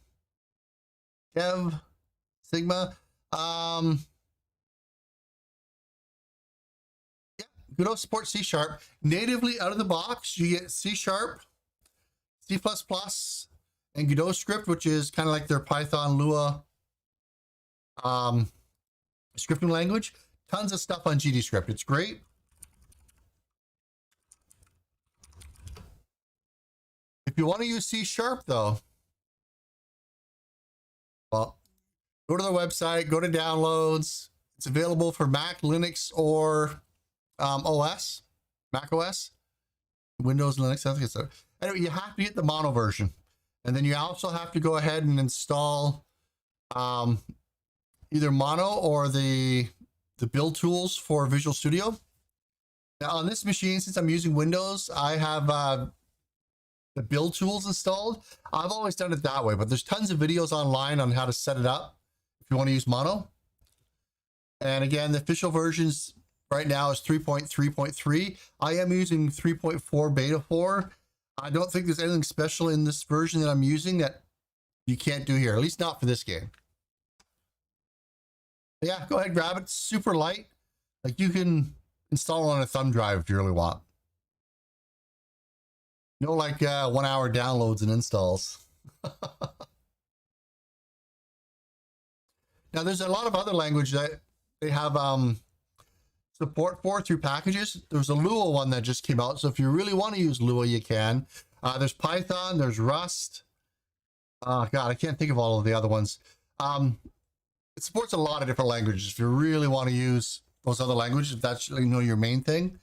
Kev, Sigma. Yeah, Godot supports C#. Natively out of the box, you get C#, C++, and Godot script, which is kind of like their Python Lua scripting language. Tons of stuff on gdscript. It's great. If you want to use C# though, well, go to the website, go to downloads. It's available for Mac, Linux, or OS, Mac OS, Windows, Linux. I think it's anyway, you have to get the mono version. And then you also have to go ahead and install either mono or the build tools for Visual Studio. Now on this machine, since I'm using Windows, I have the build tools installed. I've always done it that way, but there's tons of videos online on how to set it up if you want to use mono. And again, the official versions right now is 3.3.3. I am using 3.4 beta 4. I don't think there's anything special in this version that I'm using that you can't do here, at least not for this game. But yeah, go ahead, grab it. It's super light. Like you can install it on a thumb drive if you really want. No like 1 hour downloads and installs. Now there's a lot of other language that they have support for through packages. There's a Lua one that just came out, so if you really want to use Lua, you can. There's Python, there's Rust. God, I can't think of all of the other ones. It supports a lot of different languages if you really want to use those other languages, if that's your main thing.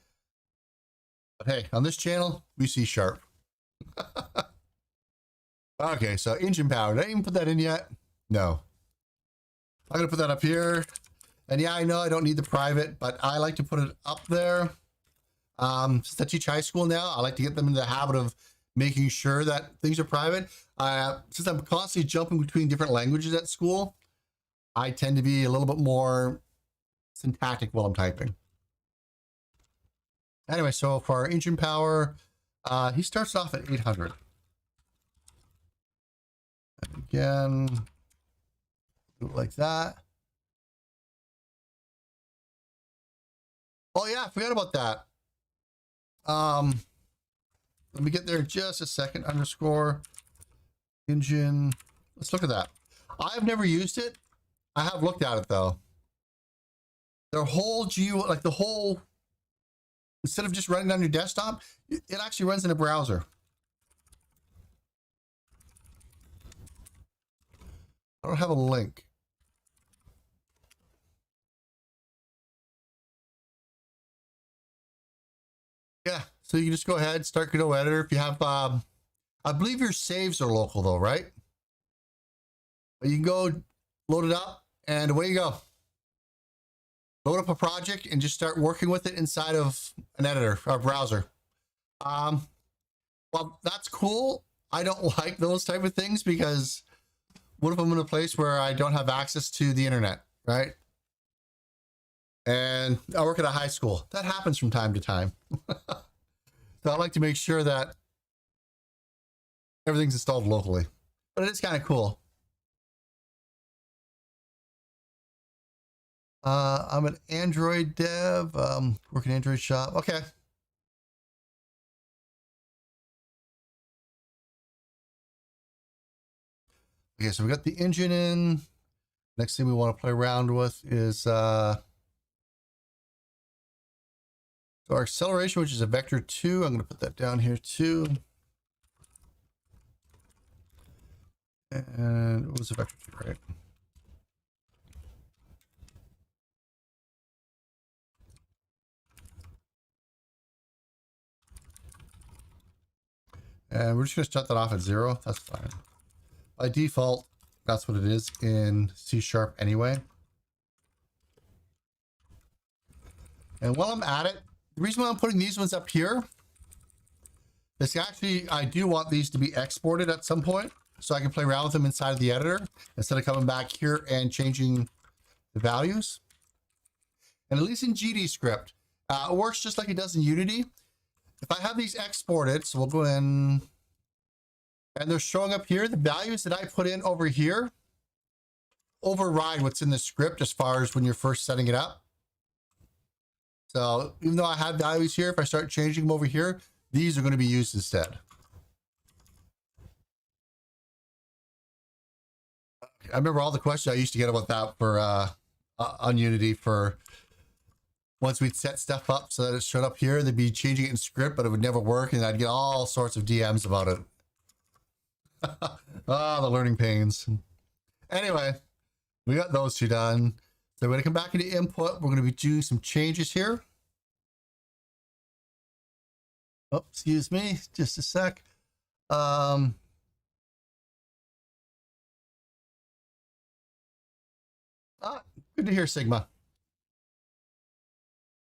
But hey, on this channel, we see C#. Okay, so engine power. Did I even put that in yet? No. I'm gonna put that up here. And yeah, I know I don't need the private, but I like to put it up there. Since I teach high school now, I like to get them into the habit of making sure that things are private. Since I'm constantly jumping between different languages at school, I tend to be a little bit more syntactic while I'm typing. Anyway, so for our engine power, he starts off at 800. And again, do it like that. Oh yeah, I forgot about that. Let me get there in just a second. Underscore engine. Let's look at that. I've never used it. I have looked at it though. Their whole like the whole, instead of just running on your desktop, it actually runs in a browser. I don't have a link. Yeah, so you can just go ahead, start Godot editor. If you have, I believe your saves are local though, right? But you can go load it up and away you go. Load up a project and just start working with it inside of an editor or browser. Well, that's cool. I don't like those type of things because what if I'm in a place where I don't have access to the internet, right? And I work at a high school. That happens from time to time. So I like to make sure that everything's installed locally. But it is kind of cool. I'm an Android dev, work in Android shop. Okay. Okay, so we got the engine in. Next thing we want to play around with is so our acceleration, which is a vector 2. I'm going to put that down here too. And what was a vector 2, right? And we're just going to start that off at 0. That's fine. By default, that's what it is in C# anyway. And while I'm at it, the reason why I'm putting these ones up here is actually, I do want these to be exported at some point so I can play around with them inside of the editor instead of coming back here and changing the values. And at least in gdscript, it works just like it does in Unity. If I have these exported, so we'll go in, and they're showing up here, the values that I put in over here override what's in the script as far as when you're first setting it up. So even though I have values here, if I start changing them over here, these are going to be used instead. I remember all the questions I used to get about that for on Unity for once we'd set stuff up so that it showed up here, they'd be changing it in script, but it would never work, and I'd get all sorts of DMs about it. Oh, the learning pains. Anyway, we got those two done. So we're going to come back into input. We're going to be doing some changes here. Oh, excuse me, just a sec. Good to hear, Sigma.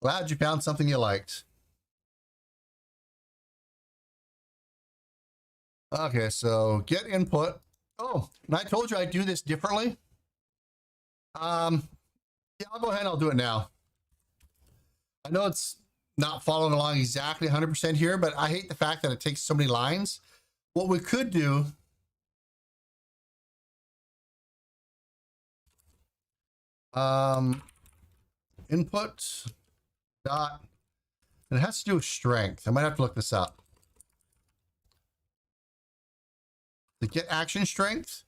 Glad you found something you liked. Okay, so get input. Oh, and I told you I'd do this differently. Yeah, I'll go ahead and I'll do it now. I know it's not following along exactly 100% here, but I hate the fact that it takes so many lines. What we could do input dot, and it has to do with strength. I might have to look this up. The get action strength.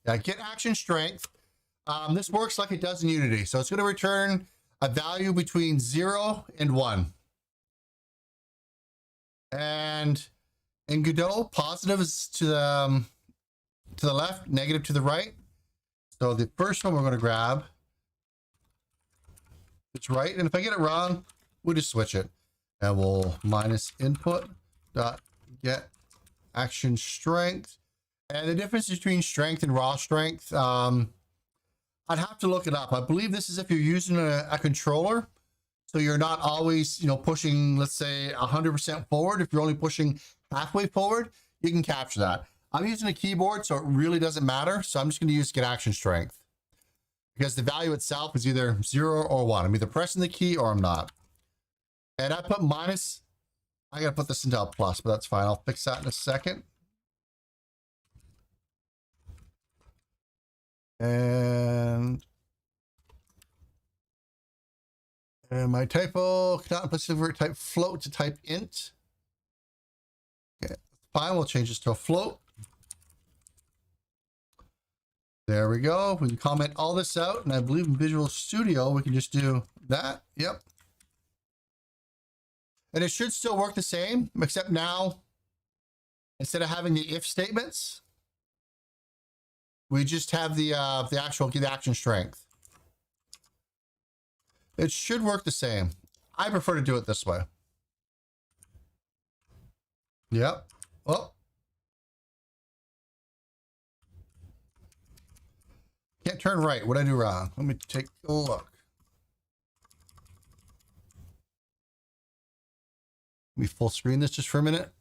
Yeah, get action strength. This works like it does in Unity. So it's going to return a value between 0 and 1. And in Godot, positive is to the left, negative to the right. So the first one we're going to grab, it's right. And if I get it wrong, we'll just switch it. And we'll minus input dot get action strength. And the difference between strength and raw strength, I'd have to look it up. I believe this is if you're using a controller, so you're not always, pushing, let's say 100% forward. If you're only pushing halfway forward, you can capture that. I'm using a keyboard, so it really doesn't matter. So I'm just going to use get action strength because the value itself is either 0 or 1. I'm either pressing the key or I'm not. And I put minus. I got to put this into a plus, but that's fine. I'll fix that in a second. And my typo, cannot specifically type float to type int. Okay, fine. We'll change this to a float. There we go. We can comment all this out, and I believe in Visual Studio we can just do that. Yep. And it should still work the same, except now instead of having the if statements, we just have the actual get action strength. It should work the same. I prefer to do it this way. Yep. Well, can't turn right. What did I do wrong? Let me take a look. Let me full screen this just for a minute.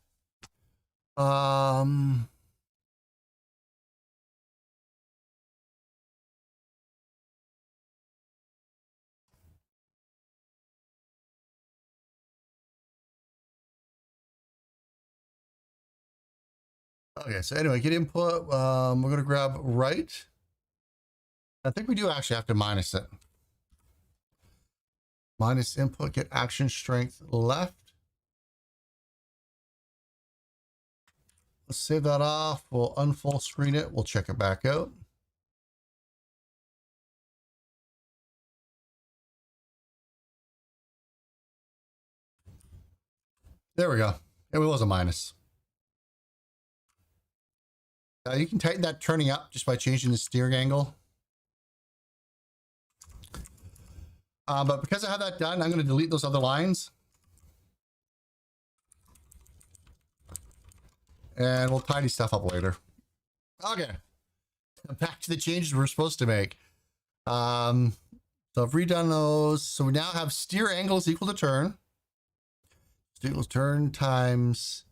Okay, so anyway, get input. We're going to grab right. I think we do actually have to minus it. Minus input, get action strength left. Let's save that off. We'll unfull screen it. We'll check it back out. There we go. It was a minus. You can tighten that turning up just by changing the steering angle. But because I have that done, I'm going to delete those other lines. And we'll tidy stuff up later. Okay. Back to the changes we're supposed to make. So I've redone those. So we now have steer angles equal to turn. Steer equals turn times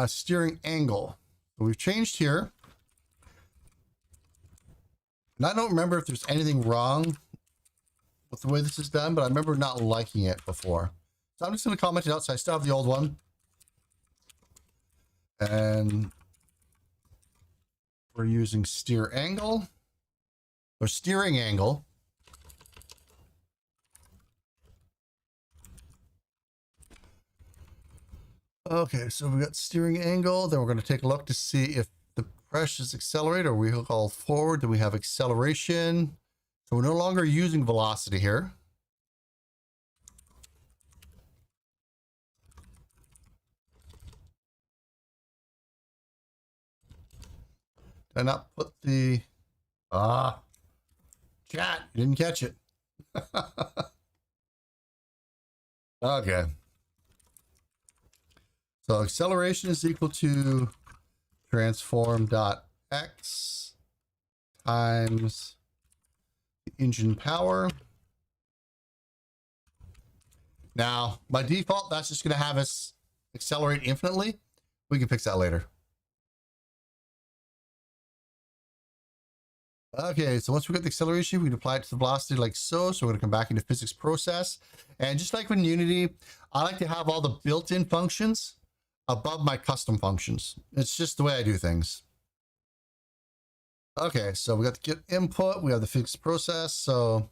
steering angle. So we've changed here. And I don't remember if there's anything wrong with the way this is done, but I remember not liking it before. So I'm just going to comment it out. So I still have the old one. And we're using steer angle or steering angle. Okay, so we got steering angle. Then we're going to take a look to see if the press is accelerate or we call forward. Then we have acceleration. So we're no longer using velocity here. Did I not put the chat? You didn't catch it. Okay. So acceleration is equal to transform.x times the engine power. Now, by default, that's just going to have us accelerate infinitely. We can fix that later. Okay, so once we get the acceleration, we can apply it to the velocity like so. So we're going to come back into physics process. And just like in Unity, I like to have all the built-in functions above my custom functions. It's just the way I do things. Okay, so we got the get input, we have the physics process. So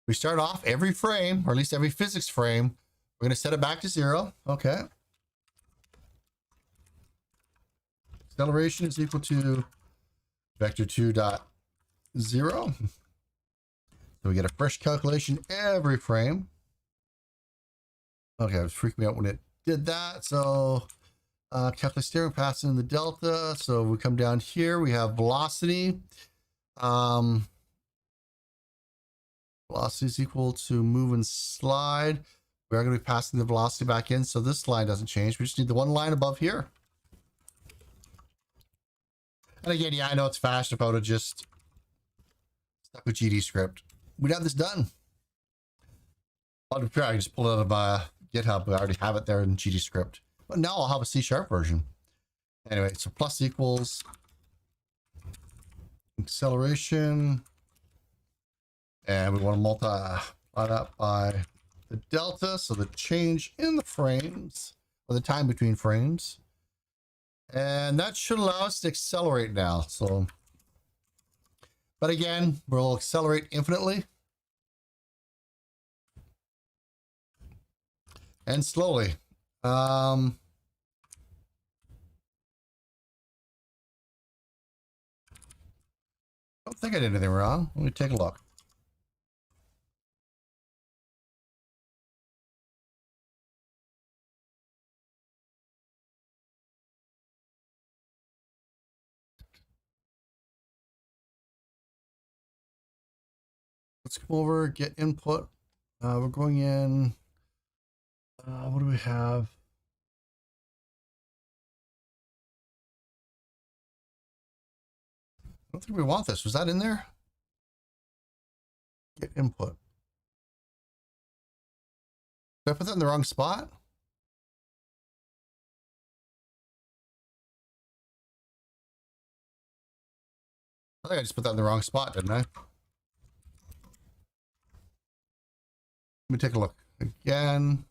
we start off every frame, or at least every physics frame. We're going to set it back to 0. Okay. Acceleration is equal to vector 2 dot 0. So we get a fresh calculation every frame. Okay, it was freaking me out when it did that. So calculate steering path in the delta. So we come down here, we have velocity. Velocity is equal to move and slide. We are going to be passing the velocity back in, so this line doesn't change. We just need the one line above here. And again, yeah, I know it's fast if I would have just stuck with gdscript. We'd have this done. I can just pull it out of GitHub. I already have it there in gdscript. But now I'll have a C# version. Anyway, so plus equals acceleration. And we want to multiply that by the delta. So the change in the frames, or the time between frames. And that should allow us to accelerate now. So, but again, we'll accelerate infinitely. And slowly. I don't think I did anything wrong. Let me take a look. Let's come over, get input. We're going in. What do we have? I don't think we want this. Was that in there? Get input. Did I put that in the wrong spot? I think I just put that in the wrong spot, didn't I? Let me take a look again.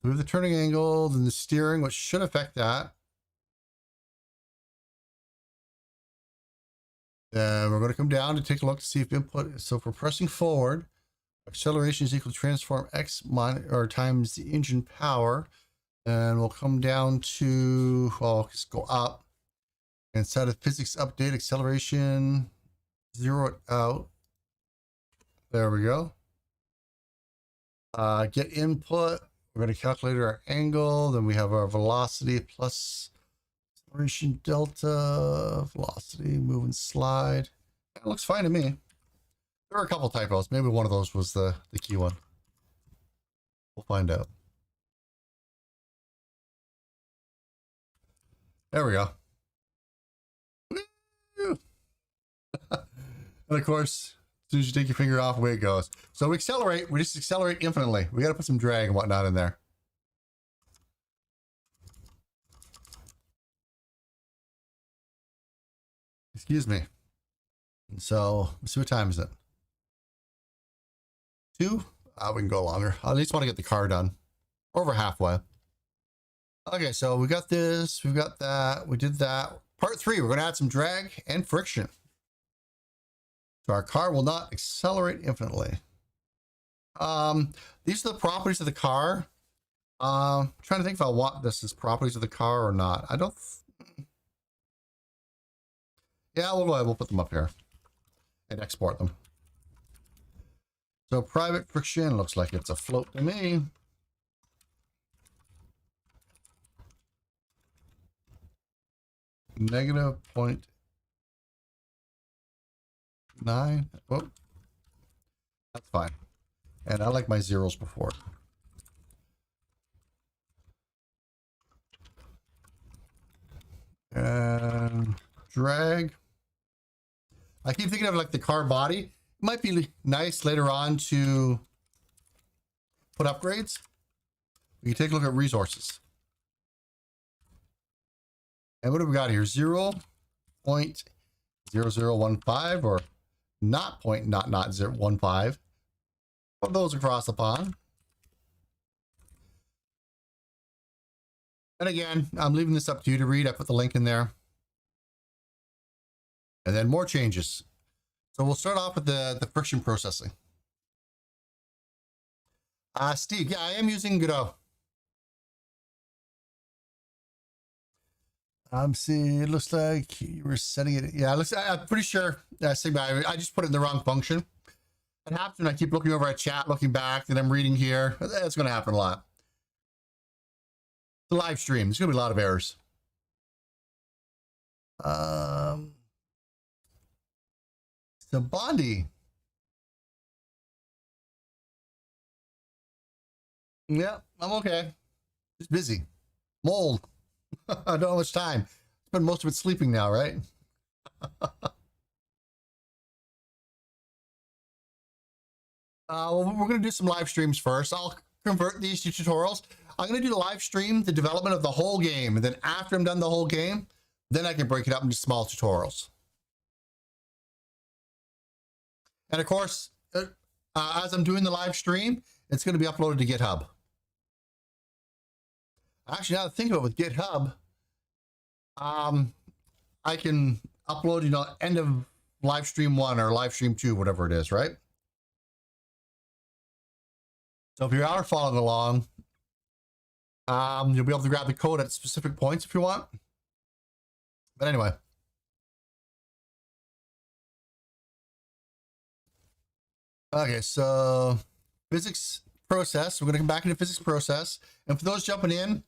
Move the turning angle, then the steering, which should affect that. Then we're going to come down to take a look to see if input. So if we're pressing forward, acceleration is equal to transform x or times the engine power. And we'll come down to, well, just go up. Inside of physics update, acceleration, zero it out. There we go. Get input. We're going to calculate our angle. Then we have our velocity plus acceleration delta, velocity, move and slide. It looks fine to me. There are a couple typos. Maybe one of those was the key one. We'll find out. There we go. And of course, as soon as you take your finger off, away it goes. So we accelerate. We just accelerate infinitely. We got to put some drag and whatnot in there. Excuse me. And so let's see, what time is it? 2? We can go longer. I at least want to get the car done. Over halfway. Okay, so we got this. We've got that. We did that. Part 3, we're going to add some drag and friction. So our car will not accelerate infinitely. These are the properties of the car. Trying to think if I want this as properties of the car or not. I don't. Yeah, we'll go ahead. We'll put them up here and export them. So private friction looks like it's a float to me. Negative 0.9. Whoop. That's fine. And I like my zeros before. And drag. I keep thinking of like the car body. It might be nice later on to put upgrades. We can take a look at resources. And what do we got here? 0.0015 or not 0.0015. Put those across the pond. And again, I'm leaving this up to you to read. I put the link in there. And then more changes. So we'll start off with the friction processing. Steve, yeah, I am using Godot. See, it looks like you were setting it. Yeah, I'm pretty sure. I just put it in the wrong function. It happens when I keep looking over at chat, looking back, and I'm reading here. That's going to happen a lot. The live stream, there's going to be a lot of errors. So Bondi. Yeah, I'm okay. Just busy. Mold. I don't have much time. Spend most of it sleeping now, right? Well, we're going to do some live streams first. I'll convert these to tutorials. I'm going to do the live stream, the development of the whole game. And then after I'm done the whole game, then I can break it up into small tutorials. And of course, as I'm doing the live stream, it's going to be uploaded to GitHub. Actually, now that I think about it with GitHub, I can upload, end of live stream 1 or live stream 2, whatever it is, right? So if you are following along, you'll be able to grab the code at specific points if you want. But anyway. Okay, so physics process. We're going to come back into physics process. And for those jumping in,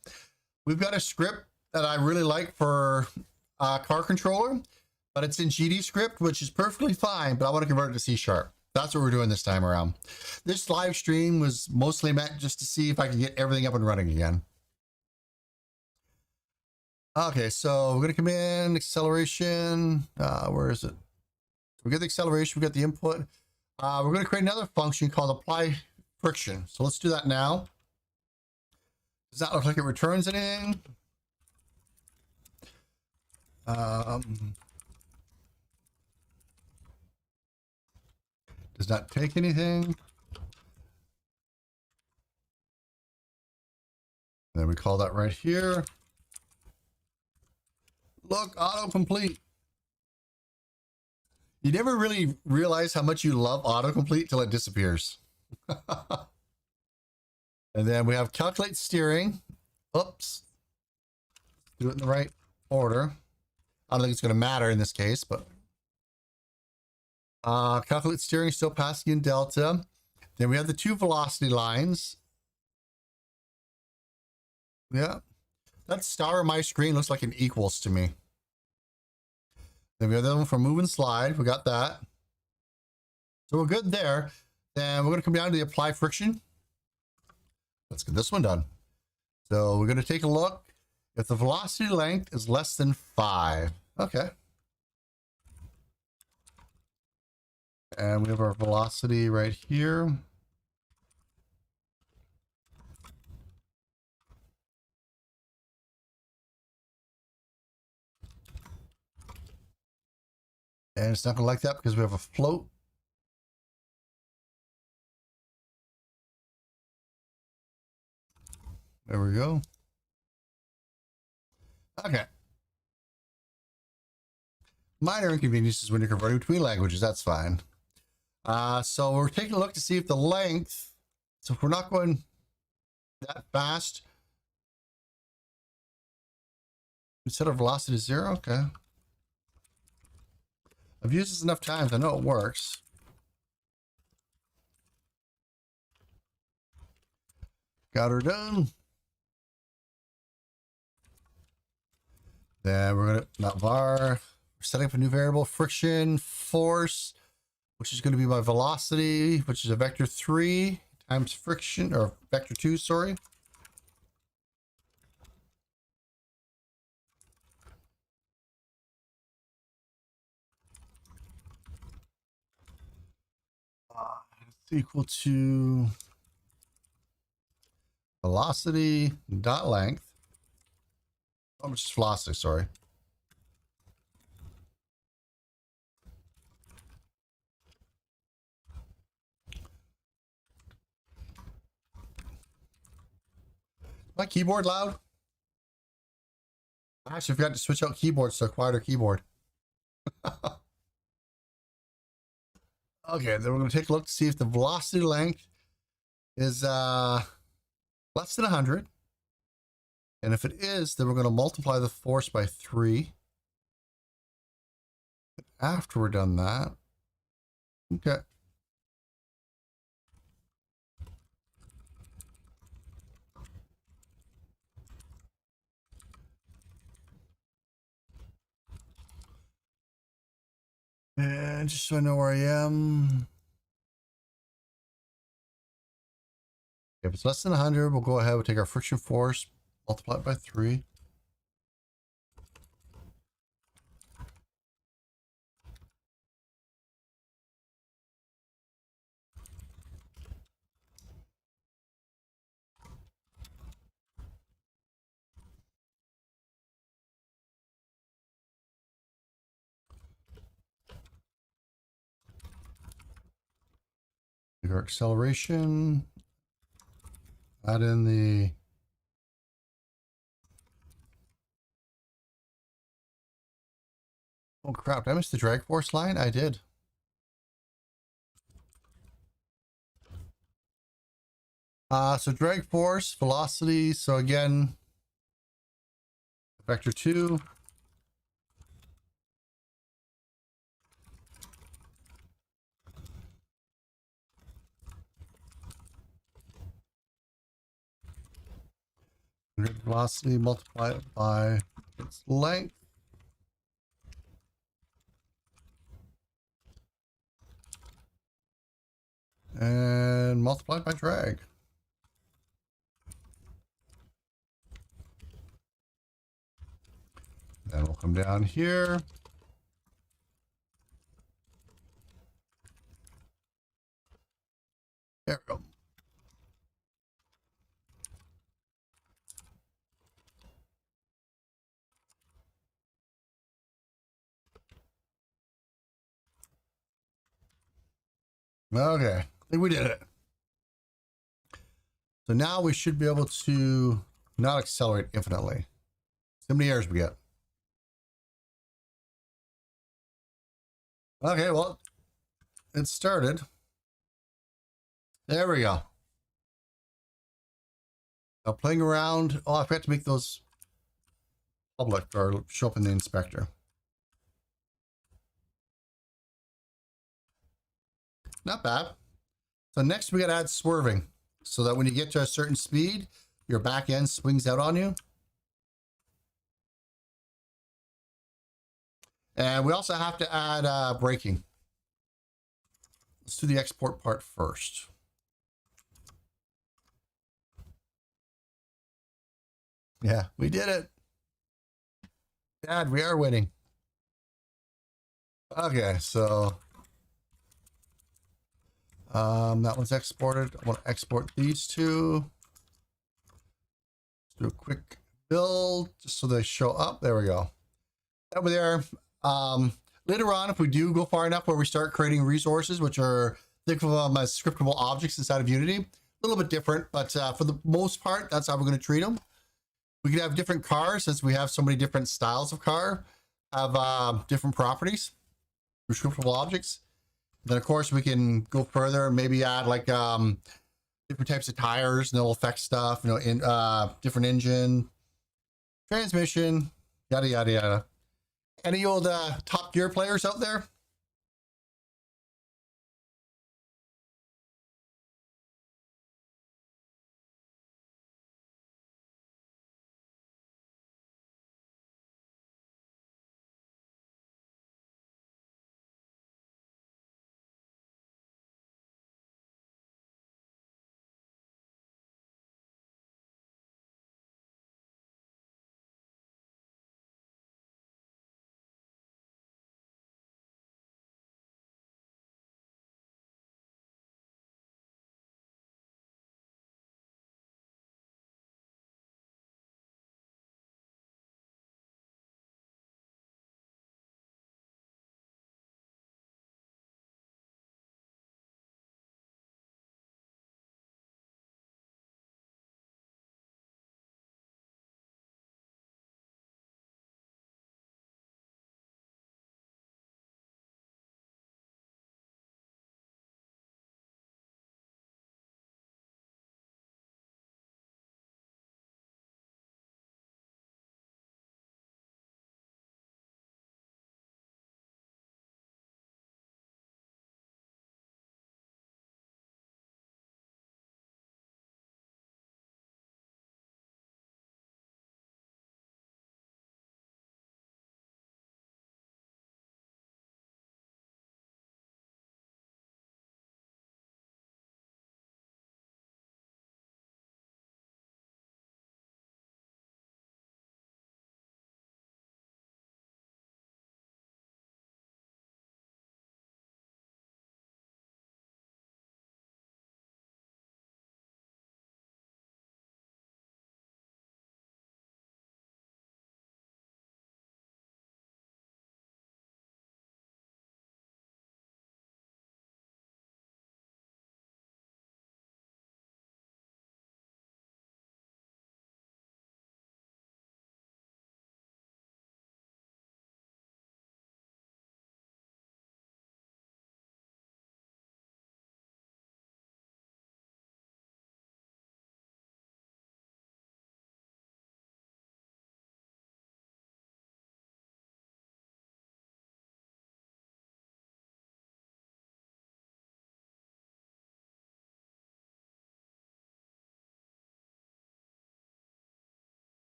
we've got a script that I really like for car controller, but it's in gdscript, which is perfectly fine, but I want to convert it to C#. That's what we're doing this time around. This live stream was mostly meant just to see if I could get everything up and running again. Okay, so we're going to come in, acceleration. Where is it? We get the acceleration, we got the input. We're going to create another function called apply friction. So let's do that now. Does that look like it returns anything? Does not take anything. Then we call that right here. Look, autocomplete. You never really realize how much you love autocomplete till it disappears. And then we have calculate steering. Oops. Do it in the right order. I don't think it's going to matter in this case, but calculate steering, still passing in delta. Then we have the 2 velocity lines. Yeah. That star on my screen looks like an equals to me. Then we have the one for move and slide. We got that. So we're good there. Then we're going to come down to the apply friction. Let's get this one done. So we're going to take a look. If the velocity length is less than 5. Okay. And we have our velocity right here. And it's not going to like that because we have a float. There we go. Okay. Minor inconveniences when you're converting between languages. That's fine. So we're taking a look to see if the length So if we're not going that fast, we set our velocity to 0. Okay. I've used this enough times. I know it works. Got her done. Then we're gonna not var. We're setting up a new variable, friction force, which is going to be my velocity, which is a vector 3 times friction, or vector 2, sorry. It's equal to velocity dot length. Oh, just velocity, sorry. My keyboard loud? I actually forgot to switch out keyboards to a quieter keyboard. Okay, then we're going to take a look to see if the velocity length is less than 100. And if it is, then we're going to multiply the force by 3. After we're done that, okay. And just so I know where I am. If it's less than 100, we'll go ahead and take our friction force, multiply it by 3. Take our acceleration, add in the oh crap, did I miss the drag force line? I did. So drag force, velocity, so again, vector 2. Velocity multiplied by its length. And multiplied by drag. Then we'll come down here. There we go. Okay, I think we did it. So now we should be able to not accelerate infinitely. How many errors we get? Okay, well, it started. There we go. Now playing around. Oh, I forgot to make those public or show up in the inspector. Not bad. So next we got to add swerving so that when you get to a certain speed, your back end swings out on you. And we also have to add braking. Let's do the export part first. Yeah, we did it. Dad, we are winning. Okay, so that one's exported. I want to export these two. Let's do a quick build just so they show up. There we go. Over there. Later on, if we do go far enough where we start creating resources, which are, think of them as scriptable objects inside of Unity, a little bit different, but for the most part, that's how we're going to treat them. We could have different cars, since we have so many different styles of car, have different properties for scriptable objects. Then, of course, we can go further and maybe add like different types of tires, and it'll affect stuff, you know, in different engine, transmission, yada yada yada. Any old Top Gear players out there?